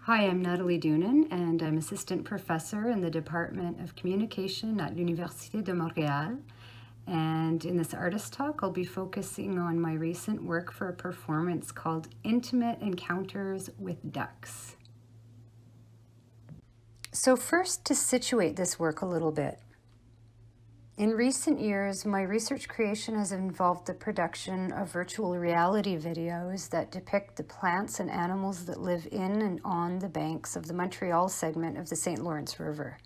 Hi, I'm Natalie Doonan, and I'm assistant professor in the Department of Communication at l'Université de Montréal. And in this artist talk, I'll be focusing on my recent work for a performance called Intimate Encounters with Ducks. So first, to situate this work a little bit. In recent years, my research creation has involved the production of virtual reality videos that depict the plants and animals that live in and on the banks of the Montreal segment of the St. Lawrence River.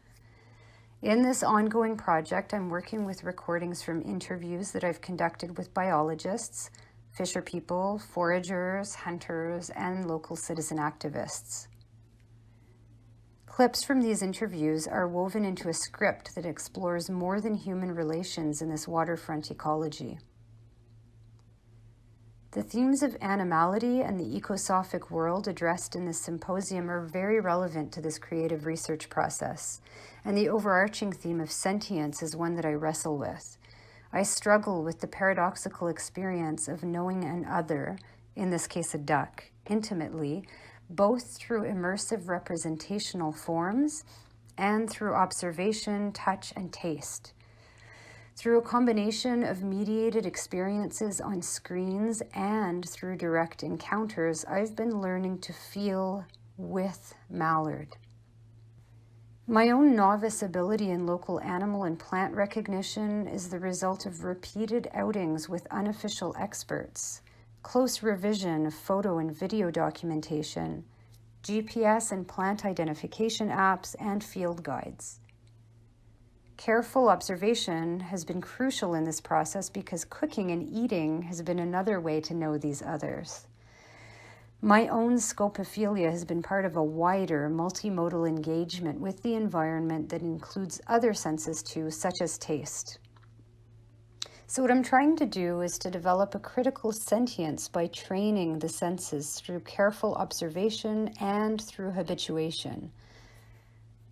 In this ongoing project, I'm working with recordings from interviews that I've conducted with biologists, fisher people, foragers, hunters, and local citizen activists. Clips from these interviews are woven into a script that explores more than human relations in this waterfront ecology. The themes of animality and the ecosophic world addressed in this symposium are very relevant to this creative research process, and the overarching theme of sentience is one that I wrestle with. I struggle with the paradoxical experience of knowing an other, in this case a duck, intimately, both through immersive representational forms and through observation, touch, and taste. Through a combination of mediated experiences on screens and through direct encounters, I've been learning to feel with mallard. My own novice ability in local animal and plant recognition is the result of repeated outings with unofficial experts, close revision of photo and video documentation, GPS and plant identification apps, and field guides. Careful observation has been crucial in this process because cooking and eating has been another way to know these others. My own scopophilia has been part of a wider multimodal engagement with the environment that includes other senses too, such as taste. So what I'm trying to do is to develop a critical sentience by training the senses through careful observation and through habituation.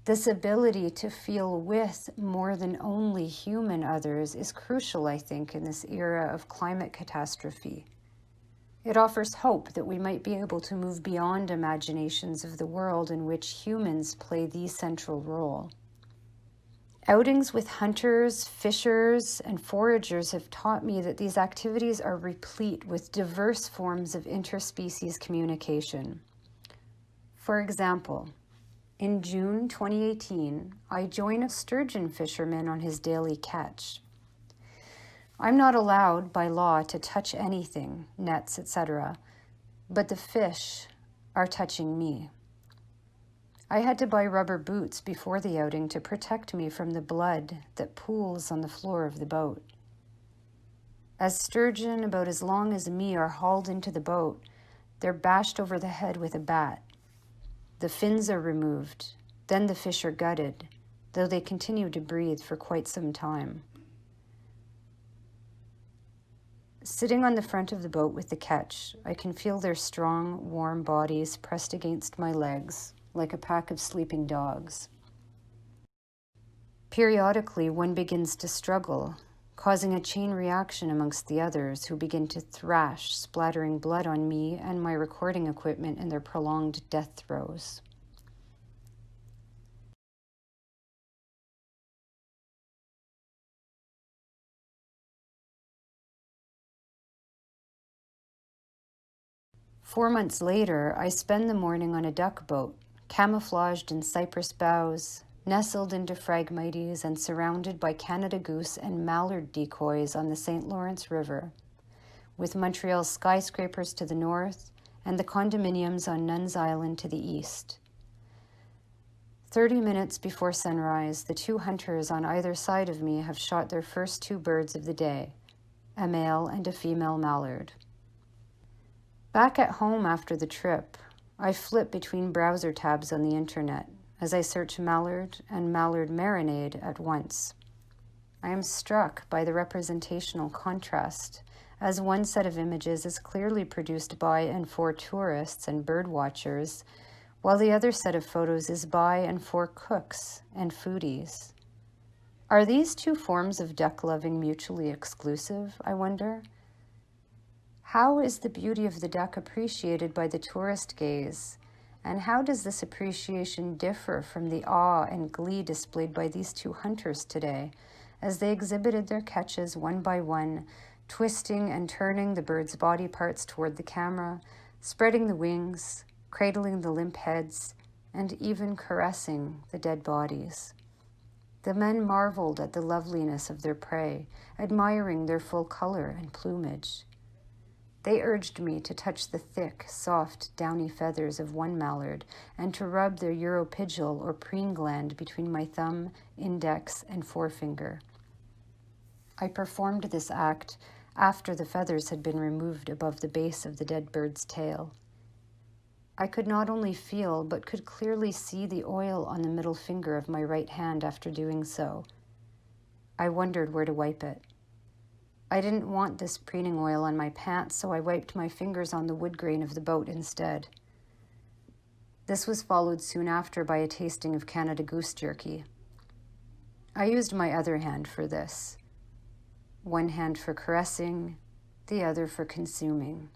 This ability to feel with more than only human others is crucial, I think, in this era of climate catastrophe. It offers hope that we might be able to move beyond imaginations of the world in which humans play the central role. Outings with hunters, fishers, and foragers have taught me that these activities are replete with diverse forms of interspecies communication. For example, in June 2018, I joined a sturgeon fisherman on his daily catch. I'm not allowed by law to touch anything, nets, etc., but the fish are touching me. I had to buy rubber boots before the outing to protect me from the blood that pools on the floor of the boat. As sturgeon about as long as me are hauled into the boat, they're bashed over the head with a bat. The fins are removed, then the fish are gutted, though they continue to breathe for quite some time. Sitting on the front of the boat with the catch, I can feel their strong, warm bodies pressed against my legs, like a pack of sleeping dogs. Periodically, one begins to struggle, causing a chain reaction amongst the others who begin to thrash, splattering blood on me and my recording equipment in their prolonged death throes. Four months later, I spend the morning on a duck boat, camouflaged in cypress boughs, nestled into phragmites and surrounded by Canada goose and mallard decoys on the St. Lawrence River, with Montreal's skyscrapers to the north and the condominiums on Nuns Island to the east. 30 minutes before sunrise, the two hunters on either side of me have shot their first two birds of the day, a male and a female mallard. Back at home after the trip, I flip between browser tabs on the internet as I search mallard and mallard marinade at once. I am struck by the representational contrast, as one set of images is clearly produced by and for tourists and bird watchers, while the other set of photos is by and for cooks and foodies. Are these two forms of duck loving mutually exclusive, I wonder? How is the beauty of the duck appreciated by the tourist gaze, And how does this appreciation differ from the awe and glee displayed by these two hunters today, as they exhibited their catches one by one, twisting and turning the bird's body parts toward the camera, spreading the wings, cradling the limp heads, and even caressing the dead bodies? The men marveled at the loveliness of their prey, admiring their full color and plumage. They urged me to touch the thick, soft, downy feathers of one mallard and to rub their uropygial or preen gland between my thumb, index, and forefinger. I performed this act after the feathers had been removed above the base of the dead bird's tail. I could not only feel, but could clearly see the oil on the middle finger of my right hand after doing so. I wondered where to wipe it. I didn't want this preening oil on my pants, so I wiped my fingers on the wood grain of the boat instead. This was followed soon after by a tasting of Canada goose jerky. I used my other hand for this. One hand for caressing, the other for consuming.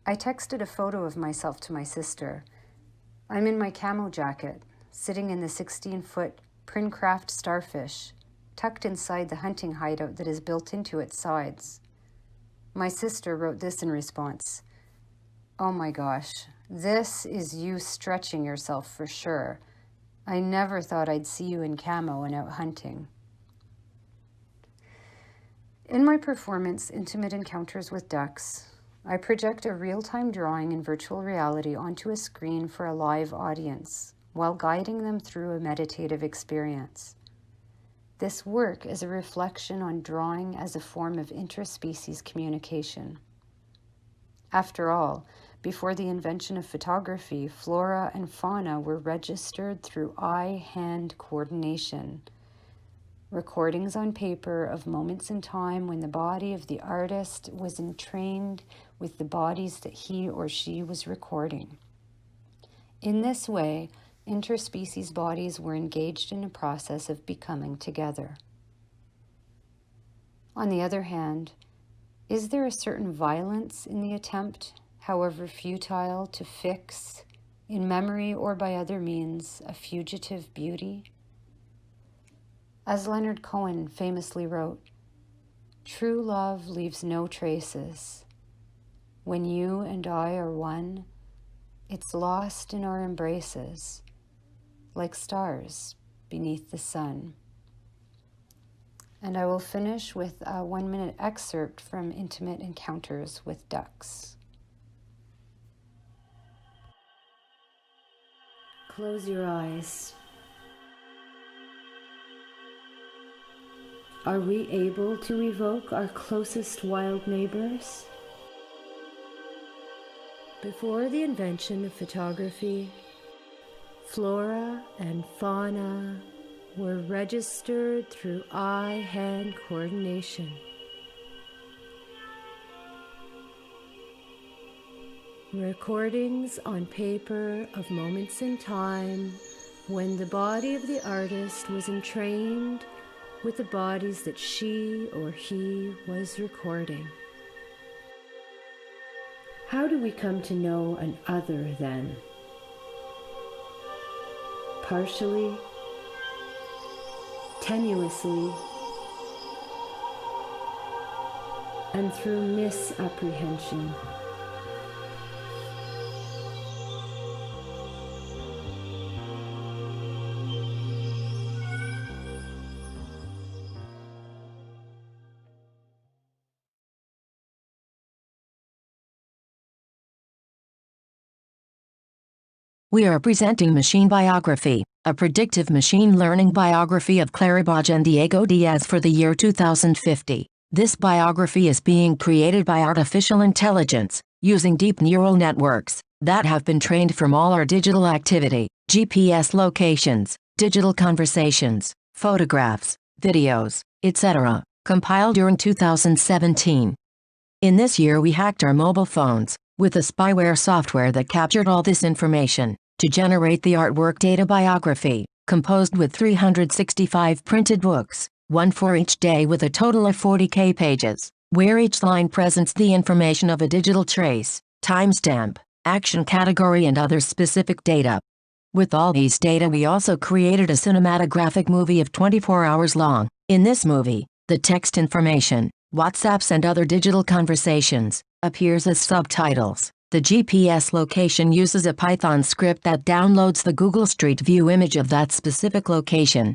I texted a photo of myself to my sister. I'm in my camo jacket, sitting in the 16-foot Printemps starfish, tucked inside the hunting hideout that is built into its sides. My sister wrote this in response. Oh my gosh, this is you stretching yourself for sure. I never thought I'd see you in camo and out hunting. In my performance, Intimate Encounters with Ducks, I project a real-time drawing in virtual reality onto a screen for a live audience while guiding them through a meditative experience. This work is a reflection on drawing as a form of interspecies communication. After all, before the invention of photography, flora and fauna were registered through eye-hand coordination. Recordings on paper of moments in time when the body of the artist was entrained with the bodies that he or she was recording. In this way, interspecies bodies were engaged in a process of becoming together. On the other hand, is there a certain violence in the attempt, however futile, to fix, in memory or by other means, a fugitive beauty? As Leonard Cohen famously wrote, "True love leaves no traces. When you and I are one, it's lost in our embraces, like stars beneath the sun." And I will finish with a 1-minute excerpt from Intimate Encounters with Ducks. Close your eyes. Are we able to evoke our closest wild neighbors? Before the invention of photography, flora and fauna were registered through eye-hand coordination. Recordings on paper of moments in time when the body of the artist was entrained with the bodies that she or he was recording. How do we come to know an other then? Partially, tenuously, and through misapprehension. We are presenting Machine Biography, a predictive machine learning biography of Claribaj and Diego Diaz for the year 2050. This biography is being created by artificial intelligence, using deep neural networks that have been trained from all our digital activity, GPS locations, digital conversations, photographs, videos, etc., compiled during 2017. In this year we hacked our mobile phones with the spyware software that captured all this information to generate the artwork data biography, composed with 365 printed books, one for each day with a total of 40K pages, where each line presents the information of a digital trace, timestamp, action category, and other specific data. With all these data, we also created a cinematographic movie of 24 hours long. In this movie, the text information, WhatsApps and other digital conversations, appears as subtitles. The GPS location uses a Python script that downloads the Google Street View image of that specific location.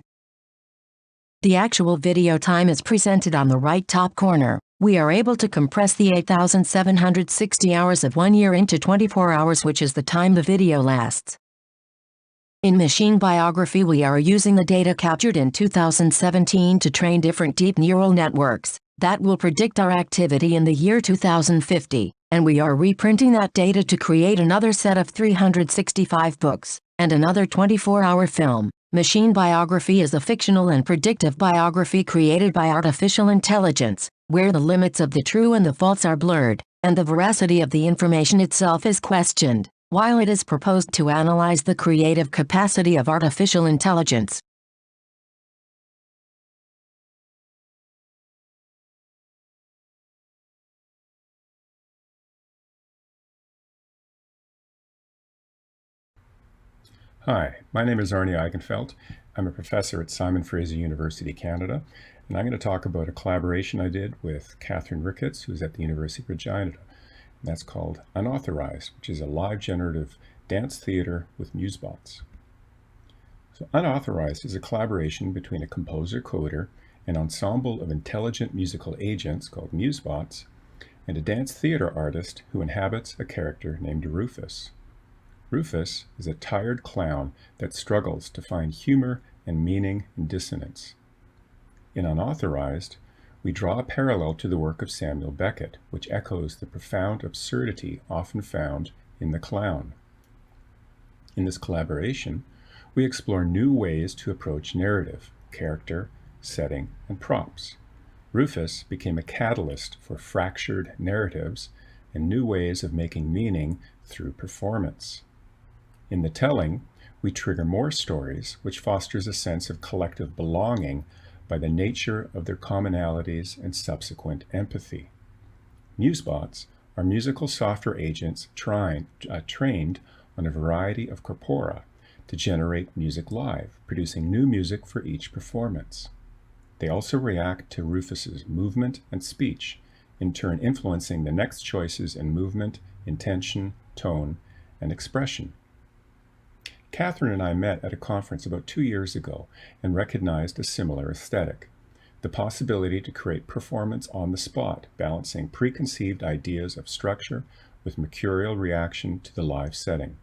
The actual video time is presented on the right top corner. We are able to compress the 8,760 hours of 1 year into 24 hours, which is the time the video lasts. In machine biography, we are using the data captured in 2017 to train different deep neural networks that will predict our activity in the year 2050, and we are reprinting that data to create another set of 365 books and another 24-hour film. Machine biography is a fictional and predictive biography created by artificial intelligence, where the limits of the true and the false are blurred, and the veracity of the information itself is questioned, while it is proposed to analyze the creative capacity of artificial intelligence. Hi, my name is Arne Eigenfeldt. I'm a professor at Simon Fraser University, Canada, and I'm going to talk about a collaboration I did with Catherine Ricketts, who's at the University of Regina. And that's called Unauthorized, which is a live generative dance theater with Musebots. So Unauthorized is a collaboration between a composer-coder, an ensemble of intelligent musical agents called Musebots, and a dance theater artist who inhabits a character named Rufus. Rufus is a tired clown that struggles to find humor and meaning in dissonance. In Unauthorized, we draw a parallel to the work of Samuel Beckett, which echoes the profound absurdity often found in the clown. In this collaboration, we explore new ways to approach narrative, character, setting, and props. Rufus became a catalyst for fractured narratives and new ways of making meaning through performance. In the telling, we trigger more stories, which fosters a sense of collective belonging by the nature of their commonalities and subsequent empathy. Musebots are musical software agents trained on a variety of corpora to generate music live, producing new music for each performance. They also react to Rufus's movement and speech, in turn influencing the next choices in movement, intention, tone, and expression. Catherine and I met at a conference about 2 years ago and recognized a similar aesthetic, the possibility to create performance on the spot, balancing preconceived ideas of structure with mercurial reaction to the live setting.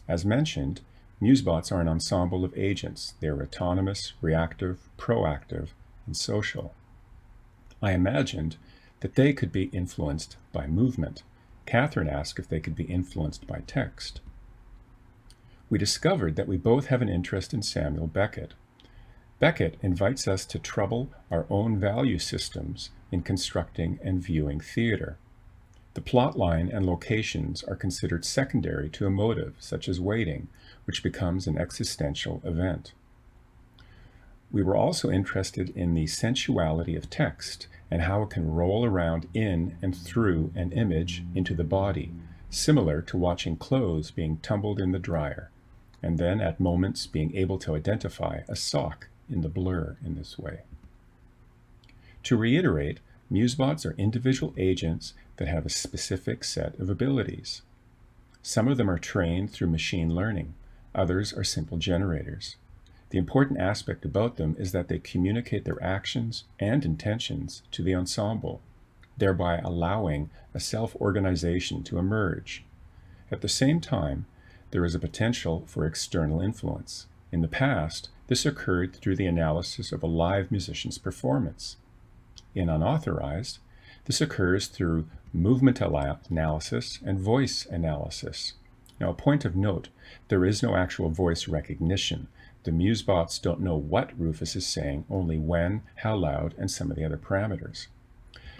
As mentioned, Musebots are an ensemble of agents. They are autonomous, reactive, proactive, and social. I imagined that they could be influenced by movement. Catherine asked if they could be influenced by text. We discovered that we both have an interest in Samuel Beckett. Beckett invites us to trouble our own value systems in constructing and viewing theater. The plotline and locations are considered secondary to a motive, such as waiting, which becomes an existential event. We were also interested in the sensuality of text and how it can roll around in and through an image into the body, similar to watching clothes being tumbled in the dryer, and then at moments being able to identify a sock in the blur in this way. To reiterate, Musebots are individual agents that have a specific set of abilities. Some of them are trained through machine learning, others are simple generators. The important aspect about them is that they communicate their actions and intentions to the ensemble, thereby allowing a self-organization to emerge. At the same time, there is a potential for external influence. In the past, this occurred through the analysis of a live musician's performance. In Unauthorized, this occurs through movement analysis and voice analysis. Now, a point of note, there is no actual voice recognition. The Musebots don't know what Rufus is saying, only when, how loud, and some of the other parameters.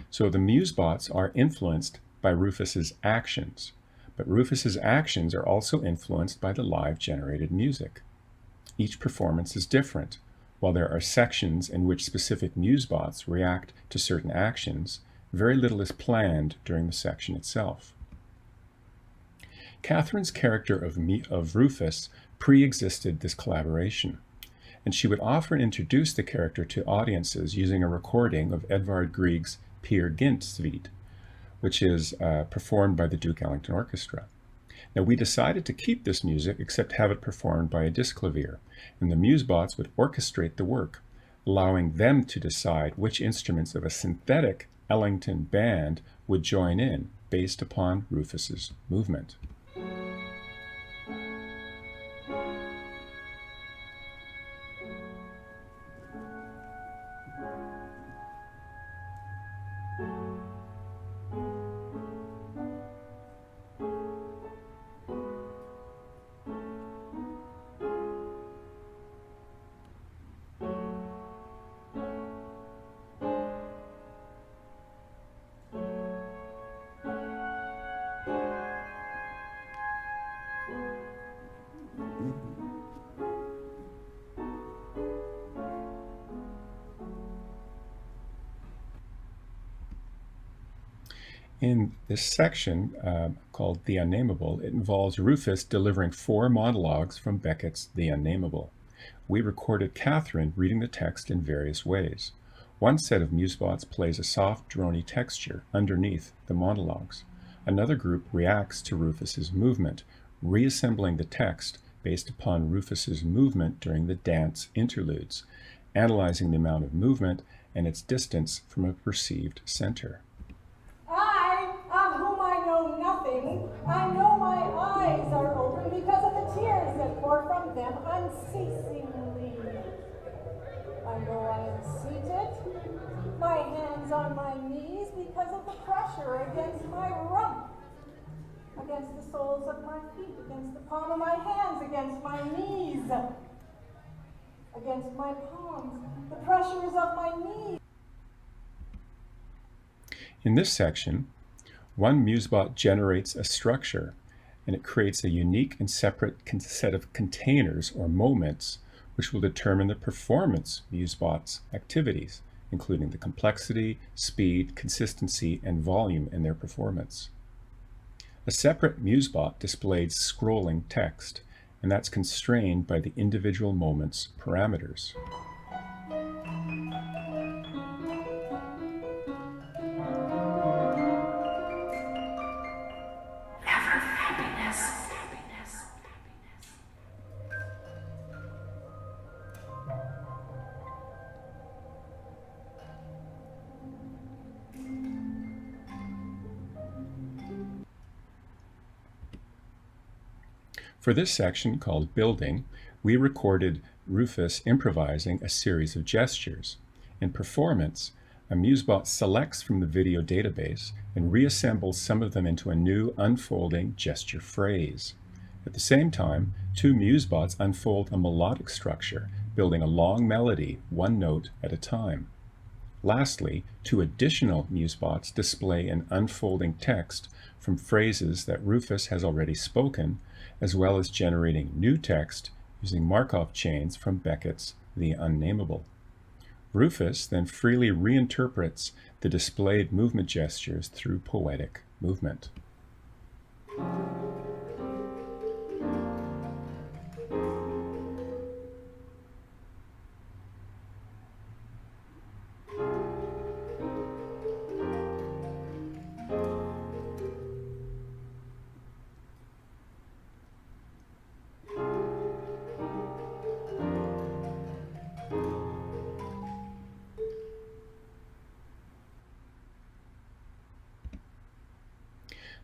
So the Musebots are influenced by Rufus's actions, but Rufus's actions are also influenced by the live generated music. Each performance is different. While there are sections in which specific Musebots react to certain actions, very little is planned during the section itself. Catherine's character of Rufus pre-existed this collaboration, and she would often introduce the character to audiences using a recording of Edvard Grieg's Peer Gynt Suite, which is performed by the Duke Ellington Orchestra. Now, we decided to keep this music except have it performed by a disclavier, and the Musebots would orchestrate the work, allowing them to decide which instruments of a synthetic Ellington band would join in based upon Rufus's movement. In this section, called The Unnameable, it involves Rufus delivering 4 monologues from Beckett's The Unnameable. We recorded Catherine reading the text in various ways. One set of Musebots plays a soft, drony texture underneath the monologues. Another group reacts to Rufus's movement, reassembling the text based upon Rufus's movement during the dance interludes, analyzing the amount of movement and its distance from a perceived center. I know my eyes are open because of the tears that pour from them unceasingly. I know I am seated, my hands on my knees because of the pressure against my rump, against the soles of my feet, against the palm of my hands, against my knees, against my palms, the pressures of my knees. In this section, one Musebot generates a structure, and it creates a unique and separate set of containers or moments which will determine the performance Musebot's activities, including the complexity, speed, consistency, and volume in their performance. A separate Musebot displays scrolling text, and that's constrained by the individual moment's parameters. For this section, called Building, we recorded Rufus improvising a series of gestures. In performance, a Musebot selects from the video database and reassembles some of them into a new unfolding gesture phrase. At the same time, 2 Musebots unfold a melodic structure, building a long melody, one note at a time. Lastly, 2 additional Musebots display an unfolding text from phrases that Rufus has already spoken, as well as generating new text using Markov chains from Beckett's The Unnameable. Rufus then freely reinterprets the displayed movement gestures through poetic movement.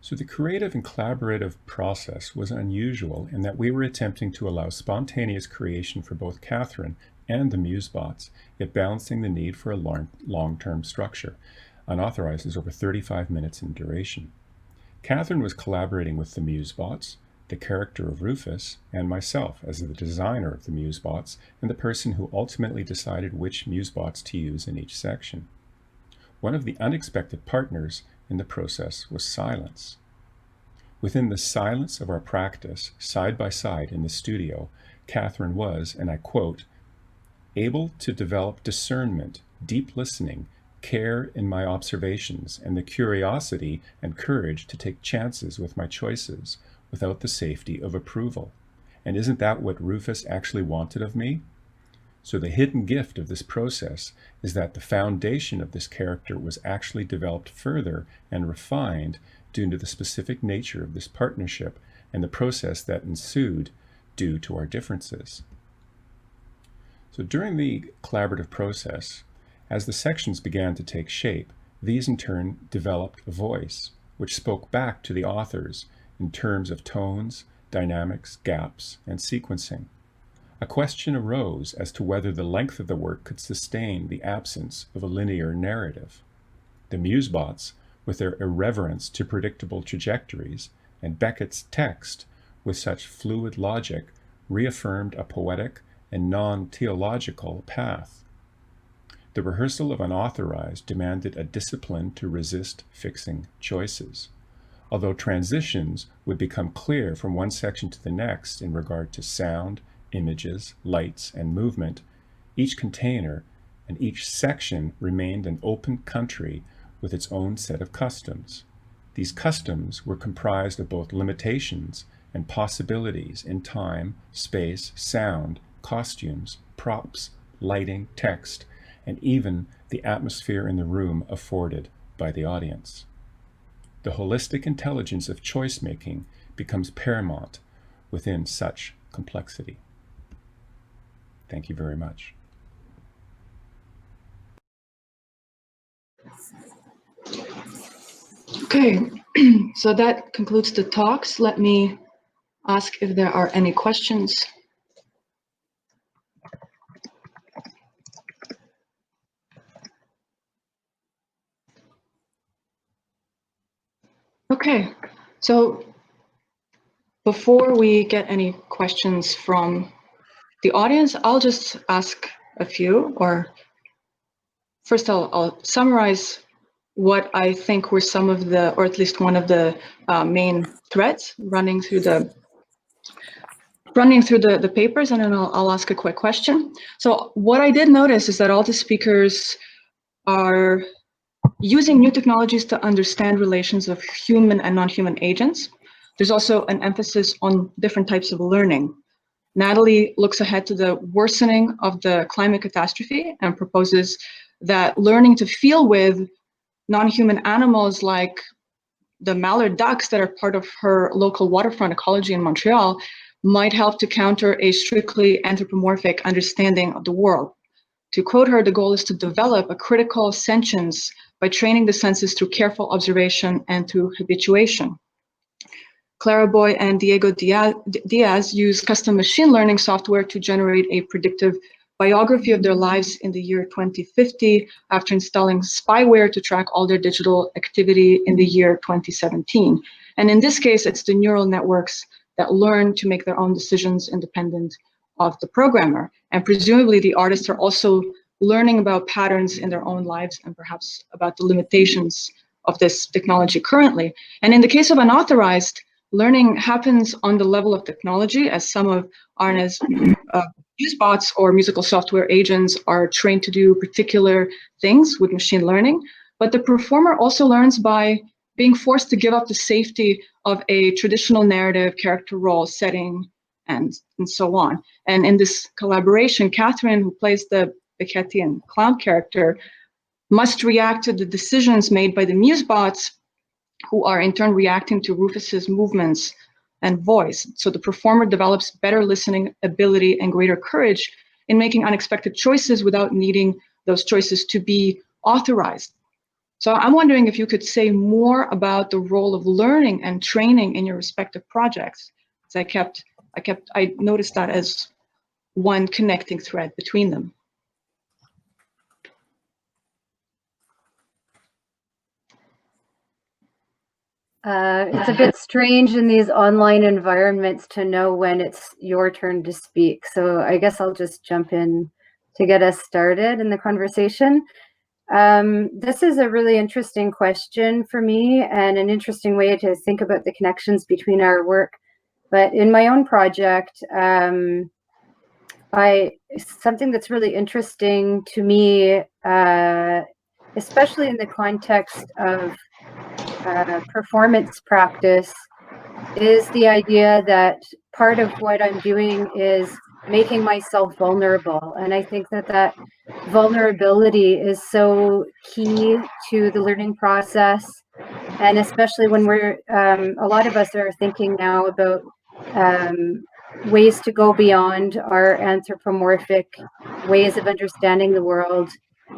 So the creative and collaborative process was unusual in that we were attempting to allow spontaneous creation for both Catherine and the Musebots, yet balancing the need for a long-term structure. Unauthorized is over 35 minutes in duration. Catherine was collaborating with the Musebots, the character of Rufus, and myself as the designer of the Musebots and the person who ultimately decided which Musebots to use in each section. One of the unexpected partners in the process was silence. Within the silence of our practice, side by side in the studio, Catherine was, and I quote, able to develop discernment, deep listening, care in my observations, and the curiosity and courage to take chances with my choices, without the safety of approval. And isn't that what Rufus actually wanted of me? So the hidden gift of this process is that the foundation of this character was actually developed further and refined due to the specific nature of this partnership and the process that ensued due to our differences. So during the collaborative process, as the sections began to take shape, these in turn developed a voice, which spoke back to the authors in terms of tones, dynamics, gaps, and sequencing. A question arose as to whether the length of the work could sustain the absence of a linear narrative. The Musebots, with their irreverence to predictable trajectories, and Beckett's text, with such fluid logic, reaffirmed a poetic and non-theological path. The rehearsal of Unauthorized demanded a discipline to resist fixing choices. Although transitions would become clear from one section to the next in regard to sound, images, lights, and movement, each container and each section remained an open country with its own set of customs. These customs were comprised of both limitations and possibilities in time, space, sound, costumes, props, lighting, text, and even the atmosphere in the room afforded by the audience. The holistic intelligence of choice-making becomes paramount within such complexity. Thank you very much. Okay, so that concludes the talks. Let me ask if there are any questions. Okay, so before we get any questions from the audience, I'll just ask a few, or first I'll summarize what I think were some of the, or at least one of the main threads running through the papers, and then I'll ask a quick question. So what I did notice is that all the speakers are using new technologies to understand relations of human and non-human agents. There's also an emphasis on different types of learning. Natalie looks ahead to the worsening of the climate catastrophe and proposes that learning to feel with non-human animals like the mallard ducks that are part of her local waterfront ecology in Montreal might help to counter a strictly anthropomorphic understanding of the world. To quote her, the goal is to develop a critical sentience by training the senses through careful observation and through habituation. Clara Boy and Diego Diaz use custom machine learning software to generate a predictive biography of their lives in the year 2050 after installing spyware to track all their digital activity in the year 2017. And in this case, it's the neural networks that learn to make their own decisions independent of the programmer. And presumably the artists are also learning about patterns in their own lives and perhaps about the limitations of this technology currently. And in the case of Unauthorized, learning happens on the level of technology, as some of Arne's Musebots or musical software agents are trained to do particular things with machine learning. But the performer also learns by being forced to give up the safety of a traditional narrative, character role, setting, and so on. And in this collaboration, Catherine, who plays the Beckettian clown character, must react to the decisions made by the Musebots, who are in turn reacting to Rufus's movements and voice. So the performer develops better listening ability and greater courage in making unexpected choices without needing those choices to be authorized. So I'm wondering if you could say more about the role of learning and training in your respective projects. So I noticed that as one connecting thread between them. It's a bit strange in these online environments to know when it's your turn to speak. So I guess I'll just jump in to get us started in the conversation. This is a really interesting question for me and an interesting way to think about the connections between our work. But in my own project, something that's really interesting to me, especially in the context of performance practice, is the idea that part of what I'm doing is making myself vulnerable. And I think that that vulnerability is so key to the learning process. And especially when we're, a lot of us are thinking now about ways to go beyond our anthropomorphic ways of understanding the world.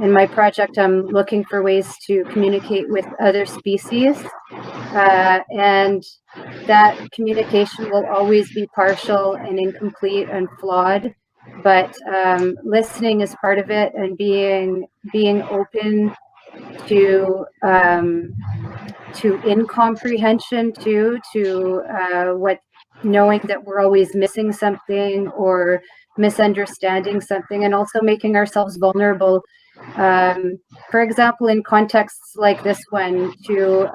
In my project, I'm looking for ways to communicate with other species, and that communication will always be partial and incomplete and flawed. But listening is part of it, and being open to incomprehension too, to what, knowing that we're always missing something or misunderstanding something, and also making ourselves vulnerable. For example, in contexts like this one, to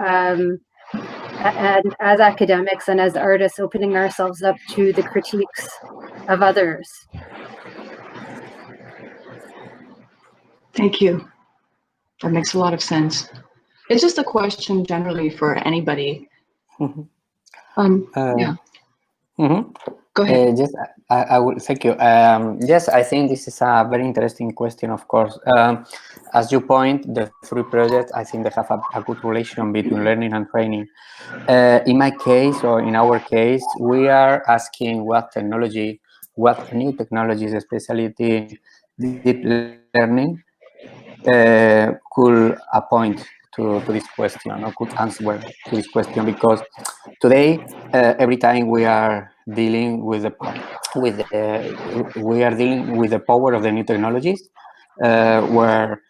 and as academics and as artists, opening ourselves up to the critiques of others. Thank you. That makes a lot of sense. It's just a question generally for anybody. Yeah. Go ahead. Yes, I will. Thank you. Yes, I think this is a very interesting question. Of course, as you point, the three projects, I think they have a good relation between learning and training. In my case, or in our case, we are asking what new technologies, especially deep learning, could appoint to this question, or could answer to this question, because today, every time we are dealing with the power of the new technologies, where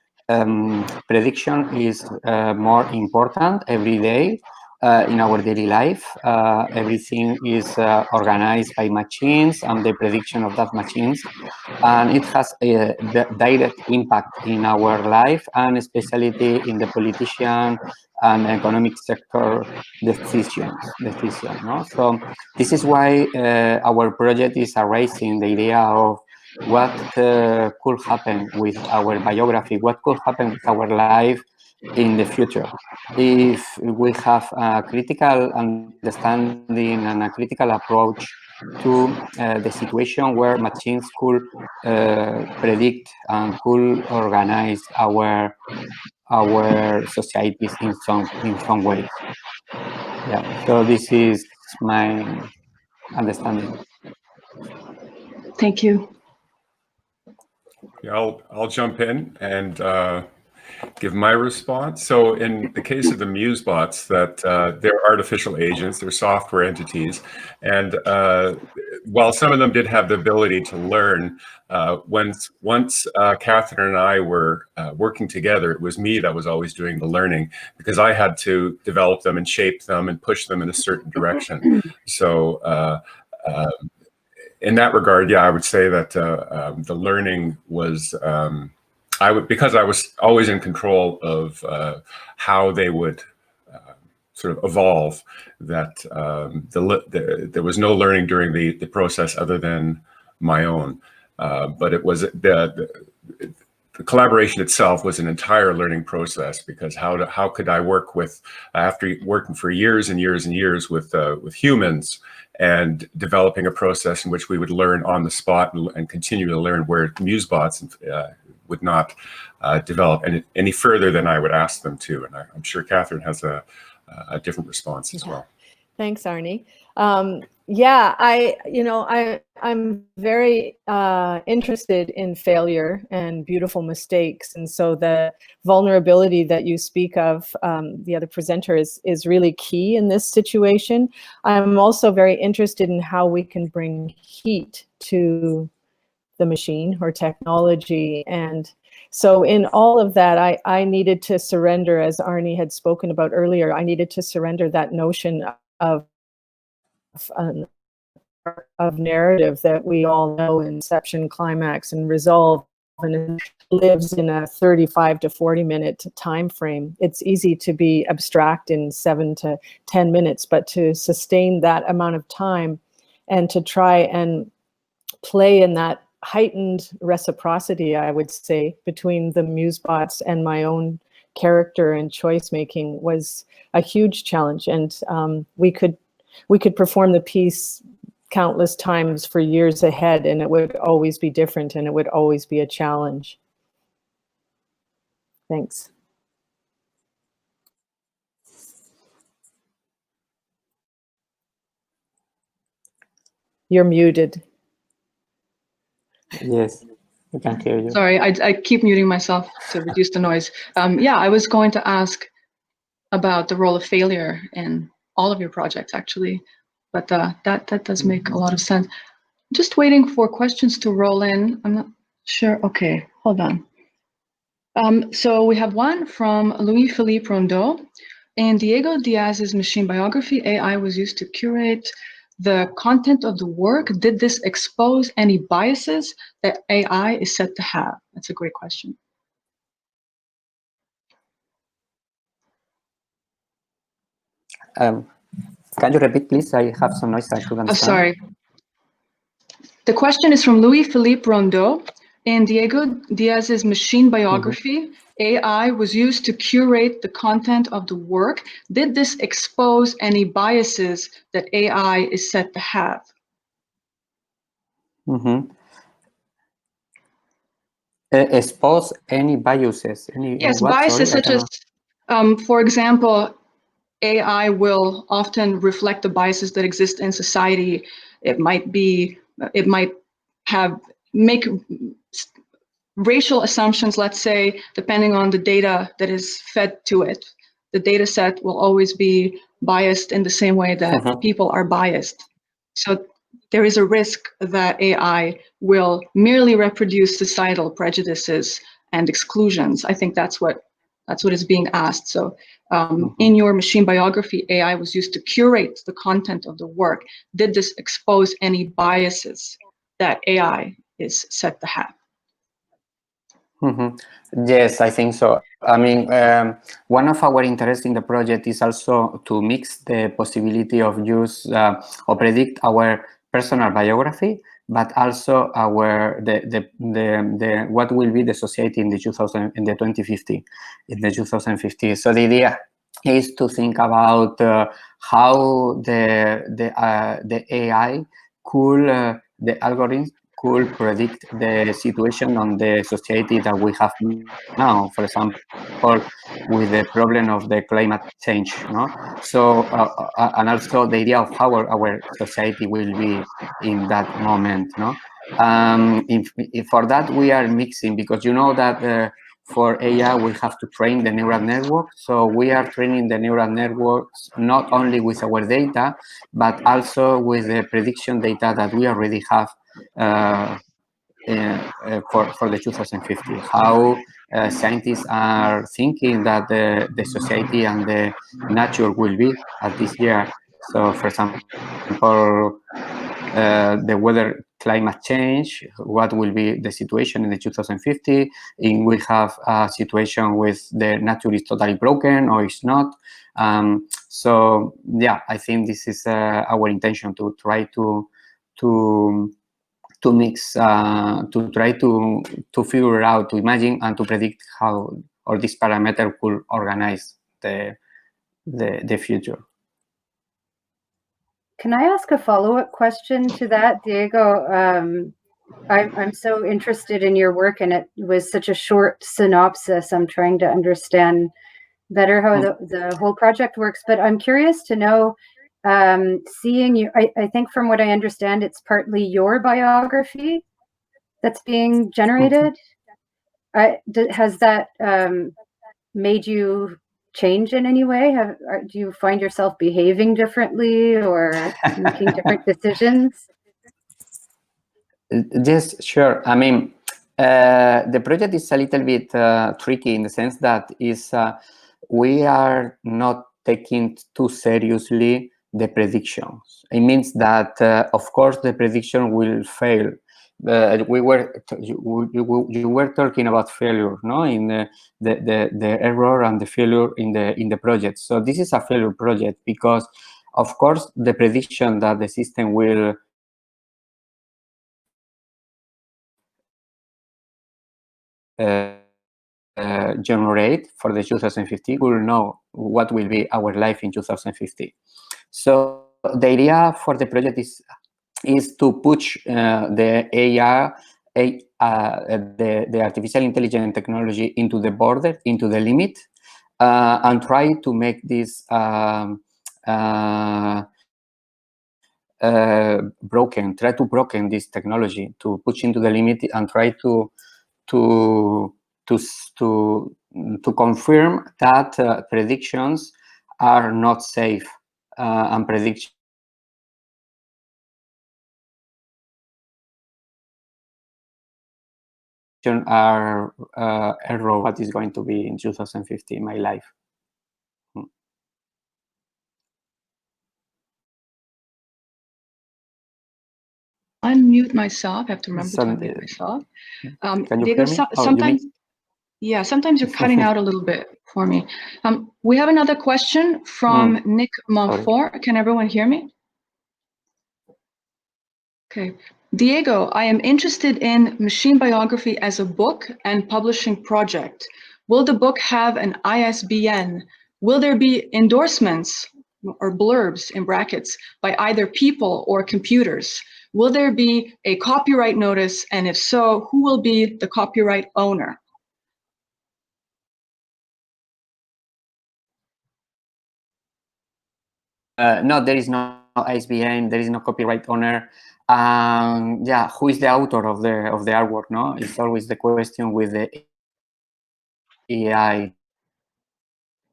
prediction is more important every day in our daily life. Everything is organized by machines and the prediction of that machines, and it has a direct impact in our life, and especially in the politician and economic sector decisions. No? So this is why our project is raising the idea of what could happen with our biography, what could happen with our life in the future if we have a critical understanding and a critical approach to the situation where machines could predict and could organize our societies in some ways. Yeah, so this is my understanding. Thank you. Yeah, I'll jump in and give my response. So in the case of the Musebots, that they're artificial agents, they're software entities, and while some of them did have the ability to learn, once Catherine and I were working together, it was me that was always doing the learning, because I had to develop them and shape them and push them in a certain direction. So in that regard, yeah, I would say that the learning was, because I was always in control of how they would sort of evolve, that there was no learning during the process other than my own. But it was the collaboration itself was an entire learning process, because how could I work with, after working for years and years and years with humans, and developing a process in which we would learn on the spot and continue to learn, where Musebots would not develop any further than I would ask them to. And I'm sure Catherine has a different response as well. Thanks, Arne. Yeah, I'm very interested in failure and beautiful mistakes, and so the vulnerability that you speak of, the other presenter, is really key in this situation. I'm also very interested in how we can bring heat to the machine or technology, and so in all of that, I needed to surrender, as Arne had spoken about earlier, I needed to surrender that notion of narrative that we all know, inception, climax, and resolve, and it lives in a 35 to 40 minute time frame. It's easy to be abstract in 7 to 10 minutes, but to sustain that amount of time and to try and play in that heightened reciprocity, I would say, between the Musebots and my own character and choice making was a huge challenge. And we could we could perform the piece countless times for years ahead, and it would always be different, and it would always be a challenge. Thanks. You're muted. Yes, we can hear you. Sorry, I keep muting myself to reduce the noise. Yeah, I was going to ask about the role of failure in all of your projects, actually, but that does make a lot of sense. Just waiting for questions to roll in. I'm not sure. Okay, hold on. So we have one from Louis-Philippe Rondeau. In Diego Diaz's machine biography, AI was used to curate the content of the work. Did this expose any biases that AI is said to have? That's a great question. Can you repeat, please? I have some noise I could understand. Sorry. The question is from Louis-Philippe Rondeau. In Diego Diaz's machine biography, AI was used to curate the content of the work. Did this expose any biases that AI is said to have? Expose any biases? Yes, biases such as, for example, AI will often reflect the biases that exist in society. It might make racial assumptions, let's say, depending on the data that is fed to it. The data set will always be biased in the same way that people are biased. So there is a risk that AI will merely reproduce societal prejudices and exclusions. I think that's what is being asked. So in your machine biography, AI was used to curate the content of the work. Did this expose any biases that AI is said to have? Yes, I think so. I mean, one of our interests in the project is also to mix the possibility of use or predict our personal biography, but also our what will be the society in the 2050. So the idea is to think about how the AI could the algorithms could predict the situation on the society that we have now, for example, with the problem of the climate change, no? So, and also the idea of how our society will be in that moment, no? If for that, we are mixing, because you know that for AI, we have to train the neural network. So we are training the neural networks not only with our data, but also with the prediction data that we already have for the 2050. How scientists are thinking that the society and the nature will be at this year. So, for example, the weather, climate change, what will be the situation in the 2050? And we have a situation with the nature is totally broken or it's not. So yeah, I think this is our intention, to try to mix, to try to figure out, to imagine and to predict how or this parameter could organize the future. Can I ask a follow-up question to that, Diego? I'm so interested in your work, and it was such a short synopsis. I'm trying to understand better how the whole project works, but I'm curious to know, seeing you, I think from what I understand, it's partly your biography that's being generated. Has that made you change in any way? Do you find yourself behaving differently or making different decisions? Yes, sure. I mean, the project is a little bit tricky in the sense that we are not taking too seriously the predictions. It means that, of course, the prediction will fail. You were talking about failure, no? In the error and the failure in the project. So this is a failure project because, of course, the prediction that the system will generate for the 2050, we'll know what will be our life in 2050. So the idea for the project is to push the AI, the artificial intelligence technology into the border, into the limit, and try to make this broken. Try to broken this technology, to push into the limit, and try to confirm that predictions are not safe, and predictions are error. What is going to be in 2050 in my life? Unmute myself. I have to remember to unmute myself. Can you Diego, hear me? sometimes, yeah, sometimes you're cutting out a little bit for me. We have another question from Nick Montfort. Can everyone hear me? Okay. Diego, I am interested in machine biography as a book and publishing project. Will the book have an ISBN? Will there be endorsements or blurbs in brackets by either people or computers? Will there be a copyright notice? And if so, who will be the copyright owner? No, there is no ISBN, there is no copyright owner. Yeah, who is the author of the artwork? No, it's always the question with the AI.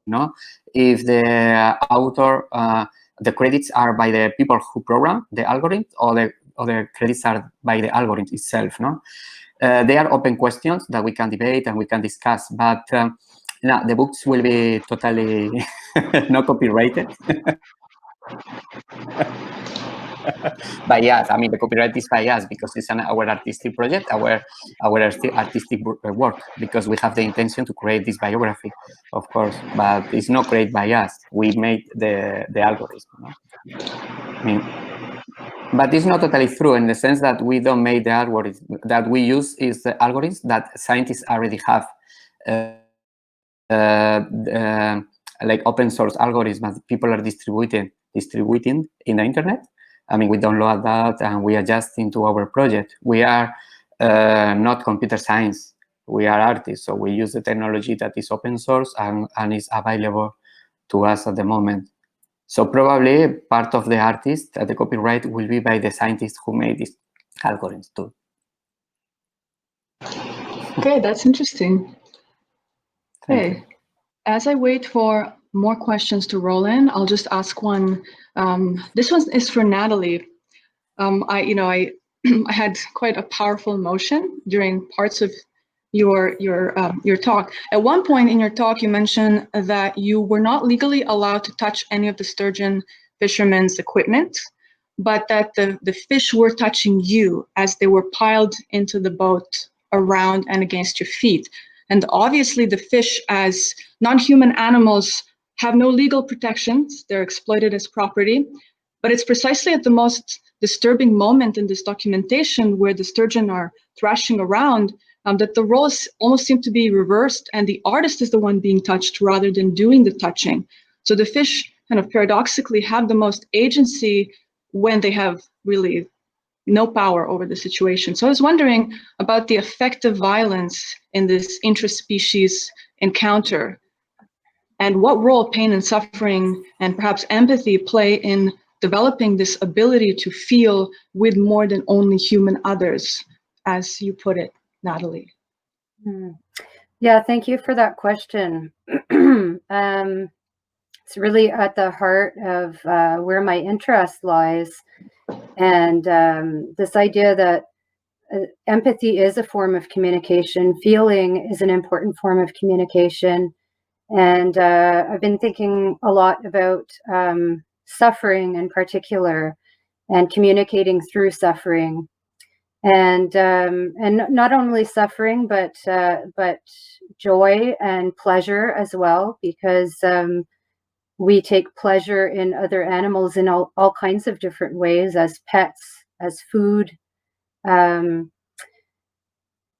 No, if the author, the credits are by the people who program the algorithm, or the credits are by the algorithm itself. No, they are open questions that we can debate and we can discuss, but no, the books will be totally not copyrighted. By us, I mean, the copyright is by us because it's our artistic project, our artistic work, because we have the intention to create this biography, of course, but it's not created by us. We made the algorithm. No? I mean, but it's not totally true in the sense that we don't make the algorithm. That we use is the algorithms that scientists already have, like open source algorithms that people are distributing in the internet. I mean, we download that and we adjust into our project. We are not computer science. We are artists, so we use the technology that is open source and is available to us at the moment. So probably part of the artist, the copyright will be by the scientists who made these algorithms too. Okay, that's interesting. Okay, as I wait for more questions to roll in, I'll just ask one. This one is for Natalie. I had quite a powerful emotion during parts of your talk. At one point in your talk, you mentioned that you were not legally allowed to touch any of the sturgeon fishermen's equipment, but that the fish were touching you as they were piled into the boat around and against your feet. And obviously the fish, as non-human animals, have no legal protections. They're exploited as property. But it's precisely at the most disturbing moment in this documentation where the sturgeon are thrashing around that the roles almost seem to be reversed, and the artist is the one being touched rather than doing the touching. So the fish kind of paradoxically have the most agency when they have really no power over the situation. So I was wondering about the effective violence in this interspecies encounter, and what role pain and suffering and perhaps empathy play in developing this ability to feel with more than only human others, as you put it, Natalie. Yeah, thank you for that question. It's really at the heart of where my interest lies. And this idea that empathy is a form of communication, feeling is an important form of communication. And I've been thinking a lot about suffering in particular, and communicating through suffering. And not only suffering, but joy and pleasure as well, because we take pleasure in other animals in all kinds of different ways, as pets, as food.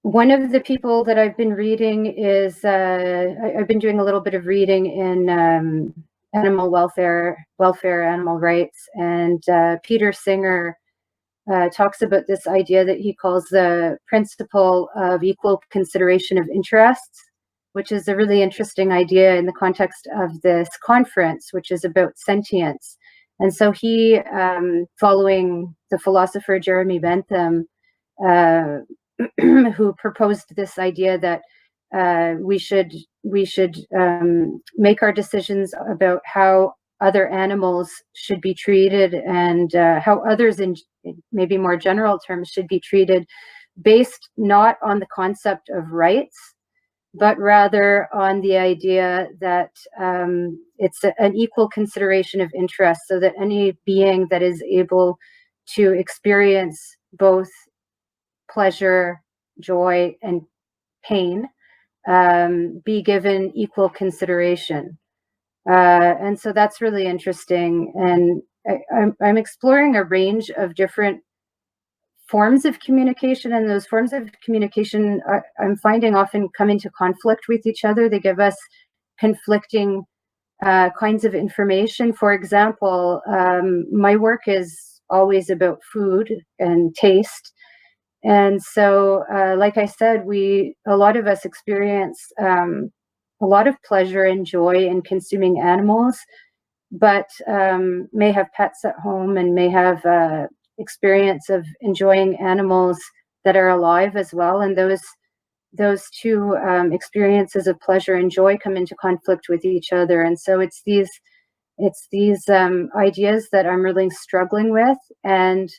One of the people that I've been reading is, I've been doing a little bit of reading in animal welfare, animal rights, and Peter Singer talks about this idea that he calls the principle of equal consideration of interests, which is a really interesting idea in the context of this conference, which is about sentience. And so he, following the philosopher Jeremy Bentham, who proposed this idea that we should make our decisions about how other animals should be treated, and how others, in maybe more general terms, should be treated, based not on the concept of rights, but rather on the idea that it's an equal consideration of interest, so that any being that is able to experience both pleasure, joy, and pain be given equal consideration. And so that's really interesting. And I'm exploring a range of different forms of communication, and those forms of communication I'm finding often come into conflict with each other. They give us conflicting kinds of information. For example, my work is always about food and taste. And so, like I said, a lot of us experience a lot of pleasure and joy in consuming animals, but may have pets at home and may have experience of enjoying animals that are alive as well. And those two experiences of pleasure and joy come into conflict with each other. And so it's these ideas that I'm really struggling with. And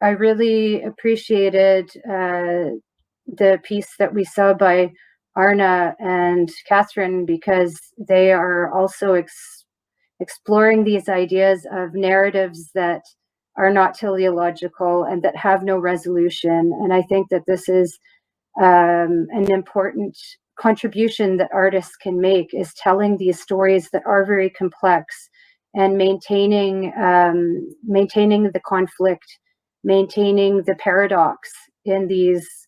I really appreciated the piece that we saw by Arne and Catherine, because they are also exploring these ideas of narratives that are not teleological and that have no resolution. And I think that this is an important contribution that artists can make, is telling these stories that are very complex and maintaining the conflict, maintaining the paradox in these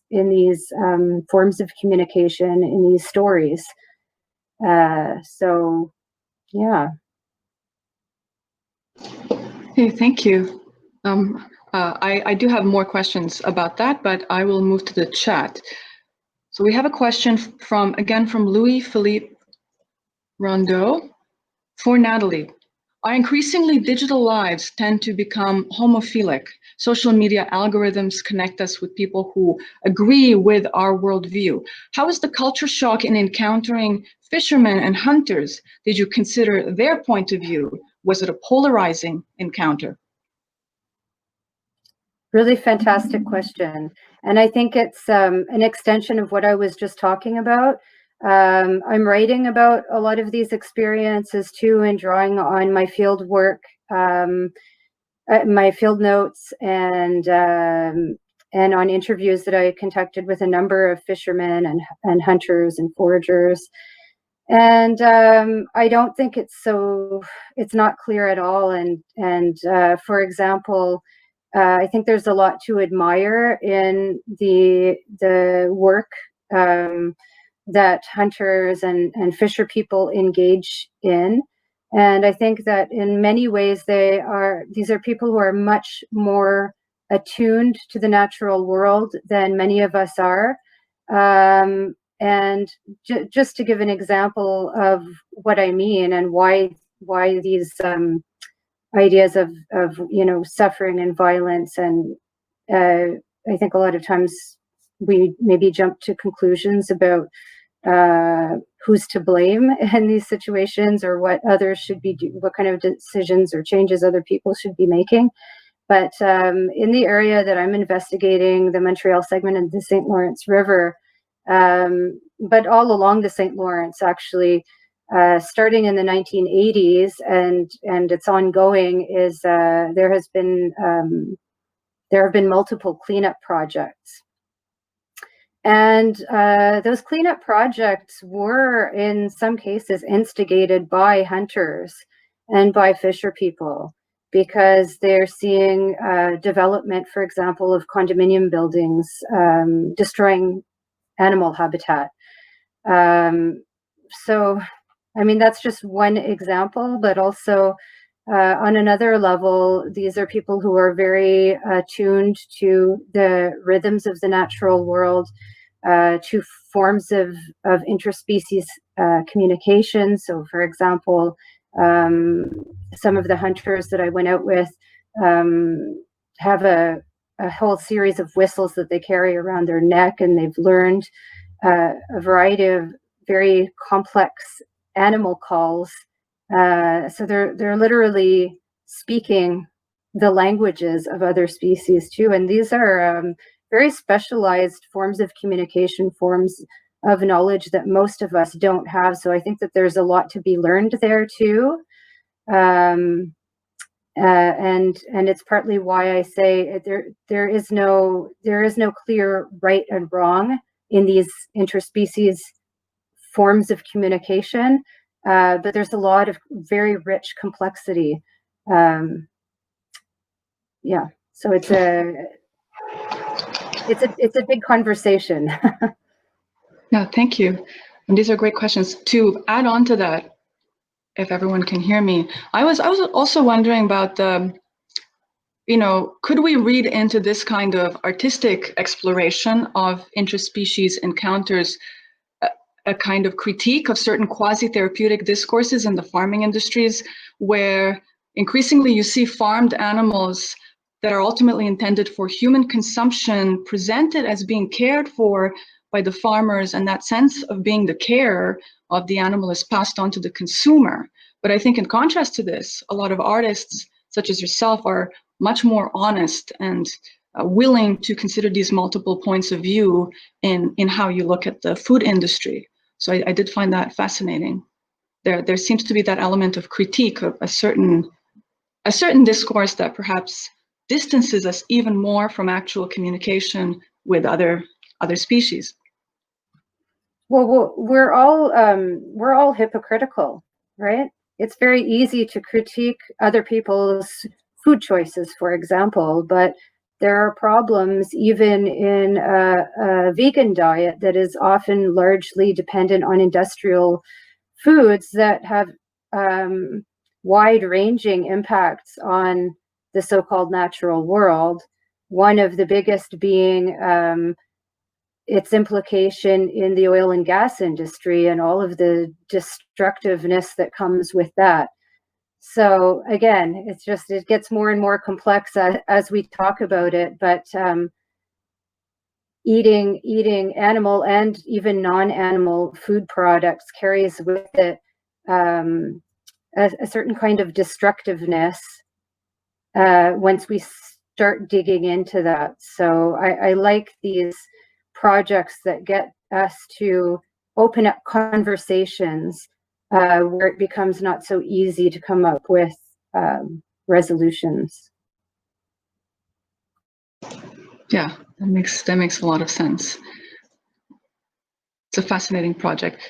forms of communication, in these stories. So, yeah. Okay, thank you. I do have more questions about that, but I will move to the chat. So we have a question from Louis-Philippe Rondeau for Natalie. Our increasingly digital lives tend to become homophilic. Social media algorithms connect us with people who agree with our worldview. How is the culture shock in encountering fishermen and hunters? Did you consider their point of view? Was it a polarizing encounter? Really fantastic question. And I think it's an extension of what I was just talking about. I'm writing about a lot of these experiences too, and drawing on my field work, my field notes, and on interviews that I conducted with a number of fishermen and hunters and foragers. And I don't think it's not clear at all. And for example, I think there's a lot to admire in the work that hunters and fisher people engage in. And I think that in many ways these are people who are much more attuned to the natural world than many of us are. And just to give an example of what I mean, and why these ideas of suffering and violence, and I think a lot of times we maybe jump to conclusions about who's to blame in these situations, or what others should be what kind of decisions or changes other people should be making. But in the area that I'm investigating, the Montreal segment of the St. Lawrence River, but all along the St. Lawrence, actually, starting in the 1980s and it's ongoing, is there have been multiple cleanup projects. And those cleanup projects were, in some cases, instigated by hunters and by fisher people, because they're seeing development, for example, of condominium buildings, destroying animal habitat. So I mean, that's just one example, but also on another level, these are people who are very tuned to the rhythms of the natural world, to forms of interspecies communication. So, for example, some of the hunters that I went out with have a whole series of whistles that they carry around their neck, and they've learned a variety of very complex animal calls. So they're literally speaking the languages of other species too, and these are very specialized forms of communication, forms of knowledge that most of us don't have. So I think that there's a lot to be learned there too. And it's partly why I say there is no clear right and wrong in these interspecies forms of communication, but there's a lot of very rich complexity. Yeah, so it's a big conversation. Yeah, thank you. And these are great questions. To add on to that, if everyone can hear me, I was also wondering about the, could we read into this kind of artistic exploration of interspecies encounters a kind of critique of certain quasi-therapeutic discourses in the farming industries, where increasingly you see farmed animals that are ultimately intended for human consumption presented as being cared for by the farmers, and that sense of being the carer of the animal is passed on to the consumer. But I think in contrast to this, a lot of artists, such as yourself, are much more honest and willing to consider these multiple points of view in how you look at the food industry. So I did find that fascinating. There seems to be that element of critique of a certain discourse that perhaps distances us even more from actual communication with other species. Well, we're all hypocritical, right? It's very easy to critique other people's food choices, for example, but there are problems even in a vegan diet that is often largely dependent on industrial foods that have wide-ranging impacts on the so-called natural world. One of the biggest being its implication in the oil and gas industry and all of the destructiveness that comes with that. So again, it gets more and more complex as we talk about it, but eating animal and even non-animal food products carries with it a certain kind of destructiveness once we start digging into that. So I like these projects that get us to open up conversations where it becomes not so easy to come up with resolutions. Yeah, that makes a lot of sense. It's a fascinating project.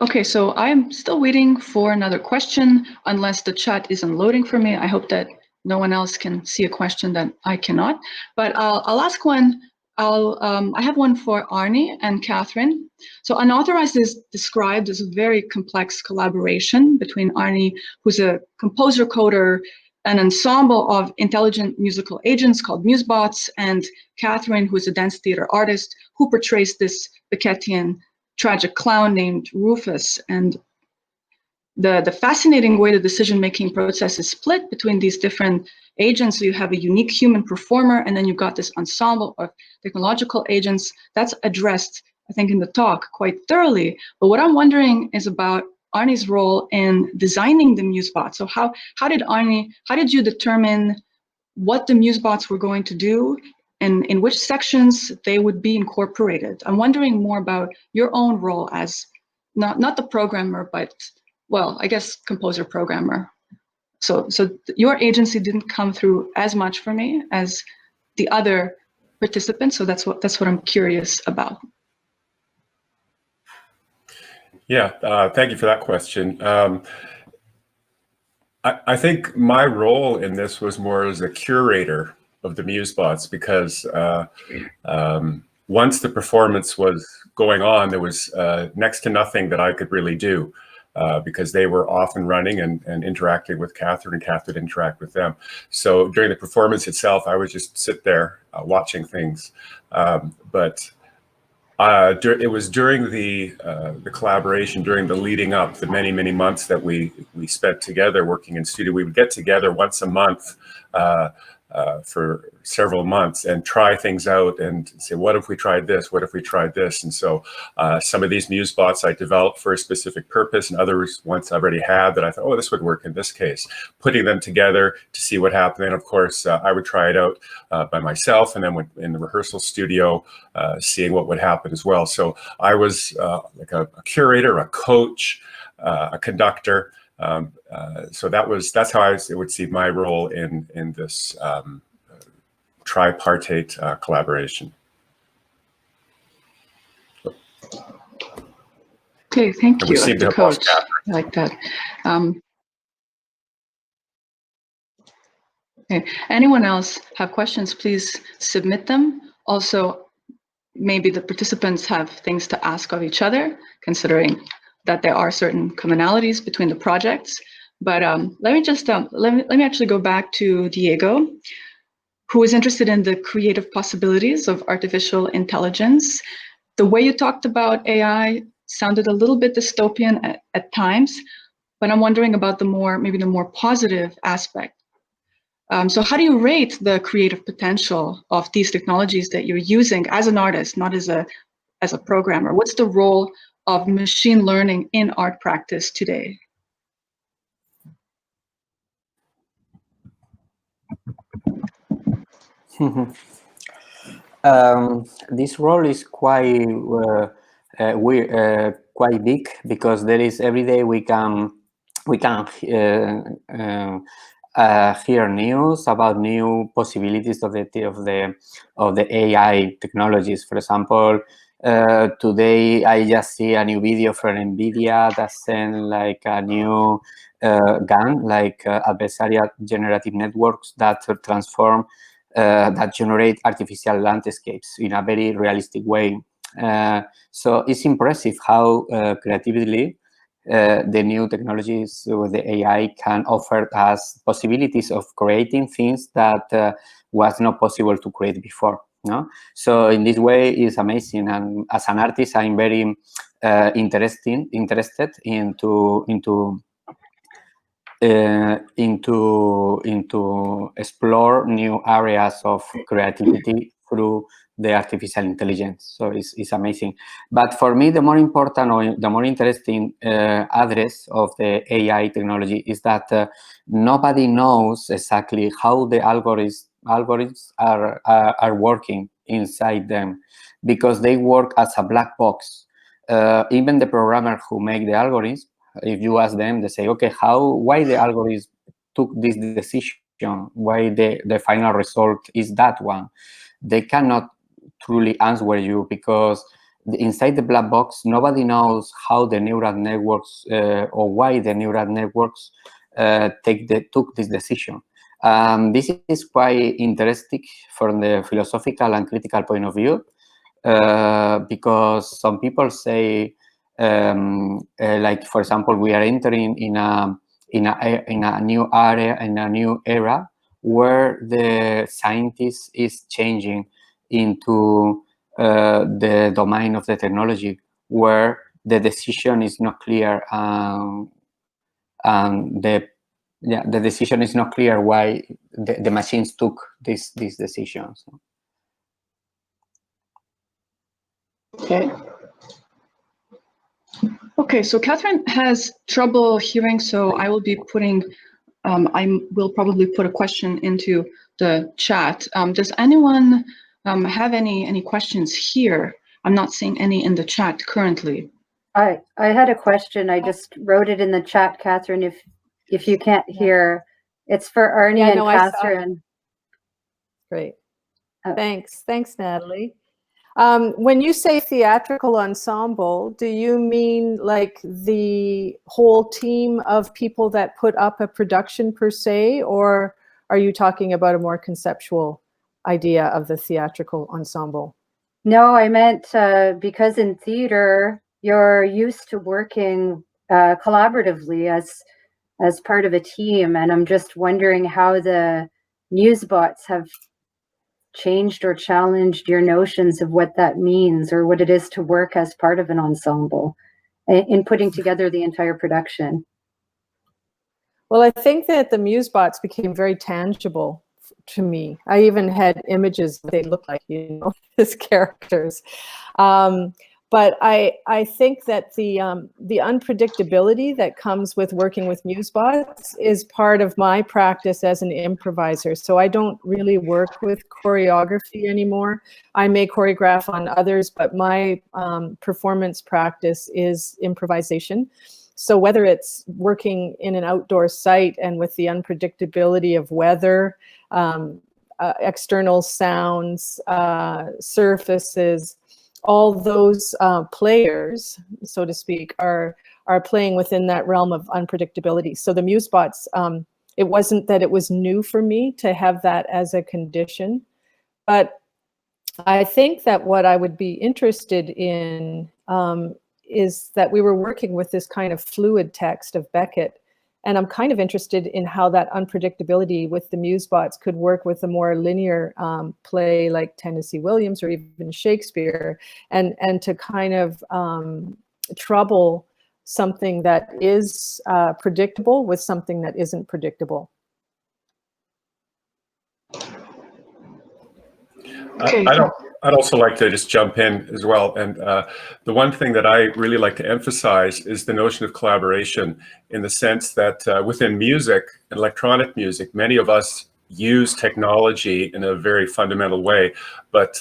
Okay, so I'm still waiting for another question, unless the chat isn't loading for me. I hope that no one else can see a question that I cannot. But I'll ask one. I have one for Arne and Catherine. So Unauthorized is described as a very complex collaboration between Arne, who's a composer-coder, an ensemble of intelligent musical agents called Musebots, and Catherine, who is a dance theater artist who portrays this Beckettian tragic clown named Rufus. And the fascinating way the decision-making process is split between these different agents. So you have a unique human performer, and then you've got this ensemble of technological agents. That's addressed, I think, in the talk quite thoroughly. But what I'm wondering is about Arne's role in designing the Musebots. So how did you determine what the Musebots were going to do and in which sections they would be incorporated? I'm wondering more about your own role as not the programmer, but, well, I guess composer programmer. So your agency didn't come through as much for me as the other participants. So that's what I'm curious about. Yeah, thank you for that question. I think my role in this was more as a curator of the Musebots, because once the performance was going on, there was next to nothing that I could really do. because they were off and running and interacting with Catherine, and Catherine interact with them. So during the performance itself, I would just sit there watching things. It was during the collaboration, during the leading up, the many months that we spent together working in studio. We would get together once a month for several months and try things out and say, what if we tried this? What if we tried this? And so some of these Musebots I developed for a specific purpose, and others once I already had that I thought, oh, this would work in this case. Putting them together to see what happened. And of course, I would try it out by myself, and then in the rehearsal studio, seeing what would happen as well. So I was like a curator, a coach, a conductor. So that's how I would see my role in this tripartite collaboration. Okay, thank you, the coach. I like that. Okay. Anyone else have questions? Please submit them. Also, maybe the participants have things to ask of each other, considering that there are certain commonalities between the projects. But let me just let me actually go back to Diego, who is interested in the creative possibilities of artificial intelligence. The way you talked about AI sounded a little bit dystopian at times, but I'm wondering about maybe the more positive aspect. So how do you rate the creative potential of these technologies that you're using as an artist, not as a programmer? What's the role of machine learning in art practice today? This role is quite quite big, because there is every day we can hear news about new possibilities of the AI technologies. For example, today I just see a new video from NVIDIA that sent like a new GAN, like adversarial generative networks that transform that generate artificial landscapes in a very realistic way. So it's impressive how creatively the new technologies with the AI can offer us possibilities of creating things that was not possible to create before. No? So in this way, it's amazing. And as an artist, I'm very interested into explore new areas of creativity through the artificial intelligence. So it's amazing. But for me, the more important or the more interesting address of the AI technology is that nobody knows exactly how the algorithms are working inside them, because they work as a black box. Even the programmer who make the algorithms, if you ask them, they say, okay, why the algorithm took this decision, why the final result is that one? They cannot truly answer you, because inside the black box, nobody knows how the neural networks or why the neural networks took this decision. This is quite interesting from the philosophical and critical point of view, because some people say, like, for example, we are entering in a new area, in a new era, where the scientist is changing into the domain of the technology, where the decision is not clear, and the decision is not clear why the machines took these decisions. Okay. Okay, so Catherine has trouble hearing, so I will be putting, I will probably put a question into the chat. Does anyone have any questions here? I'm not seeing any in the chat currently. I had a question. I just wrote it in the chat, Catherine, if you can't hear. It's for Arne and Catherine. Great. Thanks, Natalie. When you say theatrical ensemble, do you mean like the whole team of people that put up a production per se, or are you talking about a more conceptual idea of the theatrical ensemble? No, I meant because in theater, you're used to working collaboratively as part of a team, and I'm just wondering how the Musebots have changed or challenged your notions of what that means or what it is to work as part of an ensemble in putting together the entire production. Well, I think that the Musebots became very tangible to me. I even had images that they look like, as characters. But I think that the unpredictability that comes with working with Musebots is part of my practice as an improviser. So I don't really work with choreography anymore. I may choreograph on others, but my performance practice is improvisation. So whether it's working in an outdoor site and with the unpredictability of weather, external sounds, surfaces, all those players, so to speak, are playing within that realm of unpredictability. So the Musebots, it wasn't that it was new for me to have that as a condition, but I think that what I would be interested in is that we were working with this kind of fluid text of Beckett. And I'm kind of interested in how that unpredictability with the Musebots could work with a more linear play like Tennessee Williams or even Shakespeare, and to kind of trouble something that is predictable with something that isn't predictable. Okay. I'd also like to just jump in as well. And the one thing that I really like to emphasize is the notion of collaboration, in the sense that within music, electronic music, many of us use technology in a very fundamental way. But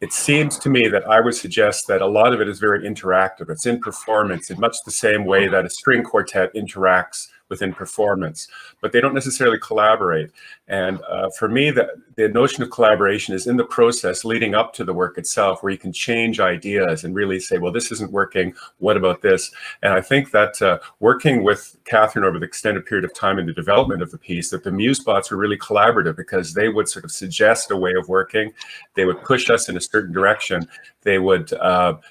it seems to me that I would suggest that a lot of it is very interactive. It's in performance in much the same way that a string quartet interacts within performance, but they don't necessarily collaborate. And for me, the notion of collaboration is in the process leading up to the work itself, where you can change ideas and really say, well, this isn't working, what about this? And I think that working with Catherine over the extended period of time in the development of the piece, that the Musebots were really collaborative, because they would sort of suggest a way of working, they would push us in a certain direction, they would